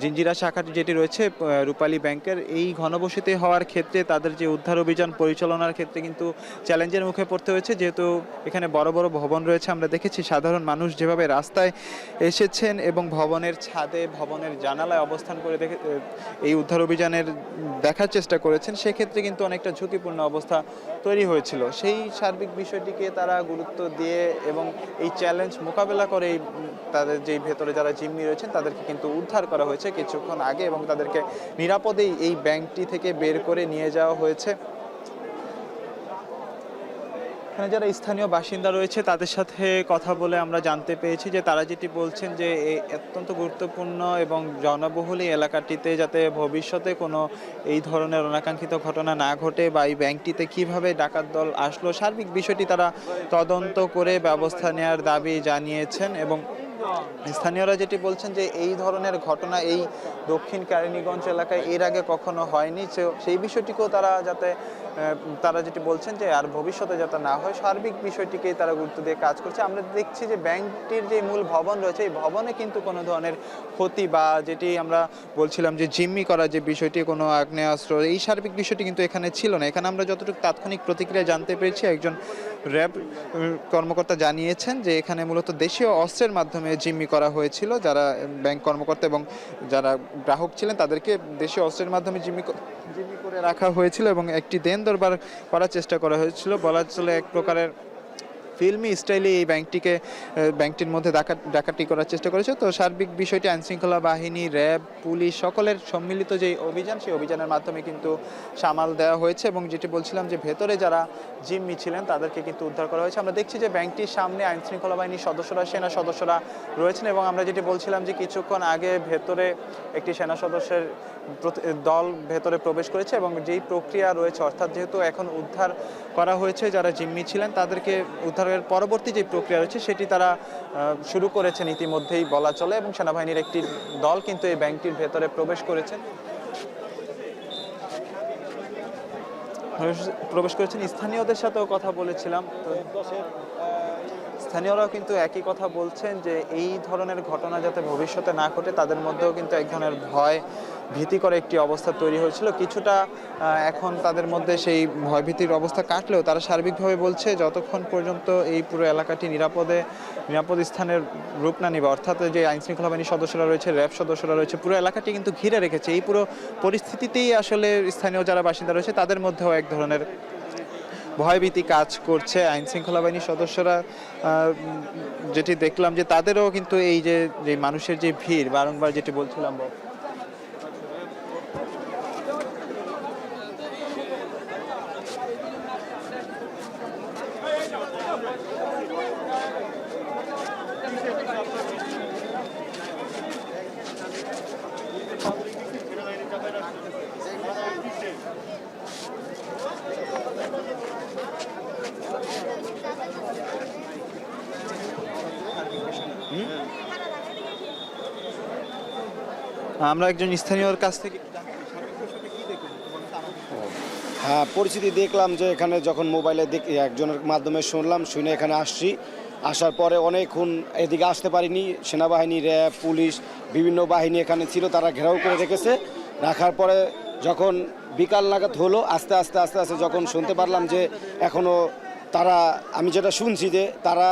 জিঞ্জিরা শাখাটি যেটি রয়েছে রূপালী ব্যাংকের, এই ঘনবসতি হওয়ার ক্ষেত্রে তাদের যে উদ্ধার অভিযান পরিচালনার ক্ষেত্রে কিন্তু চ্যালেঞ্জের মুখে পড়তে হয়েছে। যেহেতু এখানে বড় বড় ভবন রয়েছে, আমরা দেখেছি সাধারণ মানুষ যেভাবে রাস্তায় এসেছেন এবং ভবনের ছাদে, ভবনের জানালায় অবস্থান করে এই উদ্ধার অভিযানের দেখার চেষ্টা করেছেন, সেক্ষেত্রে কিন্তু অনেকটা ঝুঁকিপূর্ণ অবস্থা তৈরি হয়েছিল। সেই সার্বিক বিষয়টিকে তারা গুরুত্ব দিয়ে এবং এই চ্যালেঞ্জ মোকাবেলা করে তাদের যেই ভেতরে যারা জিম্মি রয়েছেন তাদেরকে কিন্তু উদ্ধার করা হয়েছে কিছুক্ষণ আগে এবং তাদেরকে নিরাপদেই এই ব্যাংকটি থেকে বের করে নিয়ে যাওয়া হয়েছে। এখানে যারা স্থানীয় বাসিন্দা রয়েছে তাদের সাথে কথা বলে আমরা জানতে পেরেছি যে তারা যেটি বলছেন যে এই অত্যন্ত গুরুত্বপূর্ণ এবং জনবহুল এই এলাকাটিতে যাতে ভবিষ্যতে কোনো এই ধরনের অনাকাঙ্ক্ষিত ঘটনা না ঘটে বা এই ব্যাংকটিতে কিভাবে ডাকাত দল আসলো সার্বিক বিষয়টি তারা তদন্ত করে ব্যবস্থা নেওয়ার দাবি জানিয়েছেন। এবং স্থানীয়রা যেটি বলছেন যে এই ধরনের ঘটনা এই দক্ষিণ কেরানীগঞ্জ এলাকায় এর আগে কখনো হয়নি, সেই বিষয়টিকেও তারা যেটি বলছেন যে আর ভবিষ্যতে যাতে না হয় সার্বিক বিষয়টিকেই তারা গুরুত্ব দিয়ে কাজ করছে। আমরা দেখছি যে ব্যাংকটির যে মূল ভবন রয়েছে এই ভবনে কিন্তু কোনো ধরনের ক্ষতি বা যেটি আমরা বলছিলাম যে জিম্মি করা যে বিষয়টি, কোনো আগ্নেয়াস্ত্র, এই সার্বিক বিষয়টি কিন্তু এখানে ছিল না। এখানে আমরা যতটুকু তাৎক্ষণিক প্রতিক্রিয়া জানতে পেরেছি একজন র্যাব কর্মকর্তা জানিয়েছেন যে এখানে মূলত দেশীয় অস্ত্রের মাধ্যমে জিম্মি করা হয়েছিল। যারা ব্যাংক কর্মকর্তা এবং যারা গ্রাহক ছিলেন তাদেরকে দেশীয় অস্ত্রের মাধ্যমে জিম্মি করে রাখা হয়েছিল এবং একটি দেন দরবার করার চেষ্টা করা হয়েছিল। বলা চলে এক প্রকারের ফিল্মি স্টাইলে এই ব্যাংকটির মধ্যে ডাকাতি করার চেষ্টা করেছে। তো সার্বিক বিষয়টি আইনশৃঙ্খলা বাহিনী, র্যাব, পুলিশ সকলের সম্মিলিত যে অভিযান, সেই অভিযানের মাধ্যমে কিন্তু সামাল দেওয়া হয়েছে। এবং যেটি বলছিলাম যে ভেতরে যারা জিম্মি ছিলেন তাদেরকে কিন্তু উদ্ধার করা হয়েছে। আমরা দেখছি যে ব্যাংকটির সামনে আইনশৃঙ্খলা বাহিনীর সদস্যরা, সেনা সদস্যরা রয়েছেন এবং আমরা যেটি বলছিলাম যে কিছুক্ষণ আগে ভেতরে একটি সেনা সদস্যের দল ভেতরে প্রবেশ করেছে এবং যেই প্রক্রিয়া রয়েছে, অর্থাৎ যেহেতু এখন উদ্ধার করা হয়েছে যারা জিম্মি ছিলেন তাদেরকে উদ্ধারের পরবর্তী যে প্রক্রিয়া রয়েছে সেটি তারা শুরু করেছেন ইতিমধ্যেই বলা চলে। এবং সেনাবাহিনীর একটি দল কিন্তু এই ব্যাংকটির ভেতরে প্রবেশ করেছেন। স্থানীয়দের সাথেও কথা বলেছিলাম, স্থানীয়রাও কিন্তু একই কথা বলছেন যে এই ধরনের ঘটনা যাতে ভবিষ্যতে না ঘটে তাদের মধ্যেও কিন্তু এক ধরনের ভয় ভীতিকর একটি অবস্থা তৈরি হয়েছিল। কিছুটা এখন তাদের মধ্যে সেই ভয়ভীতির অবস্থা কাটলেও তারা সার্বিকভাবে বলছে যতক্ষণ পর্যন্ত এই পুরো এলাকাটি নিরাপদ স্থানের রূপ না নিবে, অর্থাৎ যে আইনশৃঙ্খলা বাহিনীর সদস্যরা রয়েছে, র্যাব সদস্যরা রয়েছে, পুরো এলাকাটি কিন্তু ঘিরে রেখেছে। এই পুরো পরিস্থিতিতেই আসলে স্থানীয় যারা বাসিন্দা রয়েছে তাদের মধ্যেও এক ধরনের ভয়ভীতি কাজ করছে। আইনশৃঙ্খলা বাহিনীর সদস্যরা যেটি দেখলাম যে তাদেরও কিন্তু এই যে মানুষের যে ভিড়, বারংবার যেটি বলছিলাম আমরা একজন স্থানীয়র কাছ থেকে হ্যাঁ, পরিস্থিতি দেখলাম যে এখানে যখন মোবাইলে একজনের মাধ্যমে শুনলাম, শুনে এখানে আসছি। আসার পরে অনেকক্ষণ এদিকে আসতে পারিনি। সেনাবাহিনী, র্যাব, পুলিশ বিভিন্ন বাহিনী এখানে ছিল, তারা ঘেরাও করে রেখেছে। রাখার পরে যখন বিকাল নাগাদ হলো, আস্তে আস্তে যখন শুনতে পারলাম যে এখনও তারা, আমি যেটা শুনছি যে তারা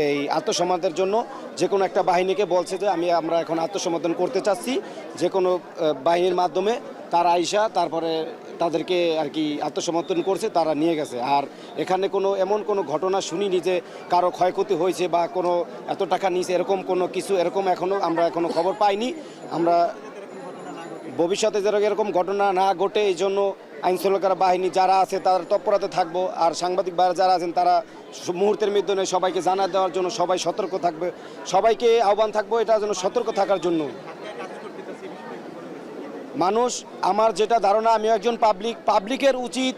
এই আত্মসমর্পণের জন্য যে কোনো একটা বাহিনীকে বলছে যে আমরা এখন আত্মসমর্পণ করতে চাচ্ছি, যে কোনো বাহিনীর মাধ্যমে তারা আইসা তারপরে তাদেরকে আর কি আত্মসমর্পণ করছে, তারা নিয়ে গেছে। আর এখানে এমন কোনো ঘটনা শুনিনি যে কারো ক্ষয়ক্ষতি হয়েছে বা কোনো এত টাকা নিয়েছে, এরকম কোনো কিছু আমরা এখনো খবর পাইনি। আমরা ভবিষ্যতে যেন এরকম ঘটনা না ঘটে এই জন্য আইনশৃঙ্খলা বাহিনী যারা আছে তারা তৎপরতা থাকবো। আর সাংবাদিক ভাইরা যারা আছেন তারা মুহূর্তের মধ্যে সবাইকে জানা দেওয়ার জন্য সবাই সতর্ক থাকবে, সবাইকে আহ্বান থাকবো এটার জন্য সতর্ক থাকার জন্য। মানুষ, আমার যেটা ধারণা, আমি একজন পাবলিকের উচিত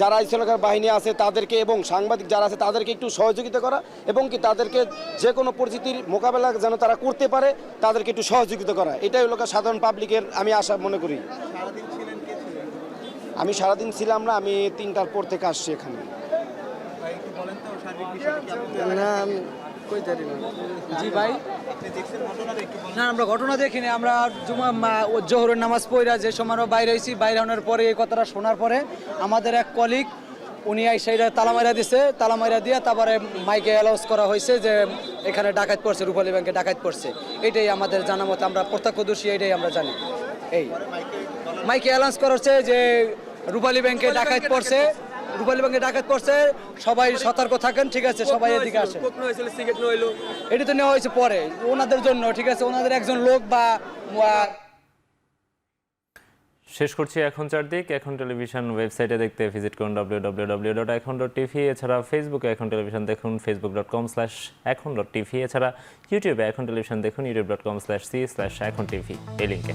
যারা আইনশৃঙ্খলা বাহিনী আছে তাদেরকে এবং সাংবাদিক যারা আছে তাদেরকে একটু সহযোগিতা করা এবং কি তাদেরকে যে কোনো পরিস্থিতির মোকাবেলা যেন তারা করতে পারে তাদেরকে একটু সহযোগিতা করা, এটাই হলো সাধারণ পাবলিকের আমি আশা মনে করি। আমি সারাদিন ছিলাম না, আমি 3টার পর থেকে আসছি এখানে। জি ভাই, না আমরা ঘটনা দেখিনি। আমরা জোহরের নামাজ পড়া যে সময় বাইরে হয়েছি, বাইরে হওয়ার পরে এই কথাটা শোনার পরে আমাদের এক কলিগ উনি সাইডে তালা মাইরা দিয়ে তারপরে মাইকে অ্যালাউন্স করা হয়েছে যে এখানে ডাকাত পড়ছে, রূপালী ব্যাংকে ডাকাত পড়ছে। এটাই আমাদের জানা মতো, আমরা প্রত্যক্ষদর্শী, এটাই আমরা জানি। এই মাইকে অ্যালাউন্স করা হচ্ছে যে রূপালী ব্যাংকে ডাকাত পড়ছে, সবাই সতর্ক থাকেন, ঠিক আছে, সবাই এদিকে আসেন। এটা তো নেওয়া হয়েছে পরে ওনাদের জন্য, ঠিক আছে, ওনাদের একজন লোক বা শেষ করছি এখন চারদিক। এখন টেলিভিশন ওয়েবসাইটে দেখতে ভিজিট করুন www.ekhon.tv। এছাড়া ফেসবুকে এখন টেলিভিশন দেখুন facebook.com/ekhon.tv। এছাড়া ইউটিউবে এখন টেলিভিশন দেখুন youtube.com/c/ekhon.tv এই লিঙ্কে।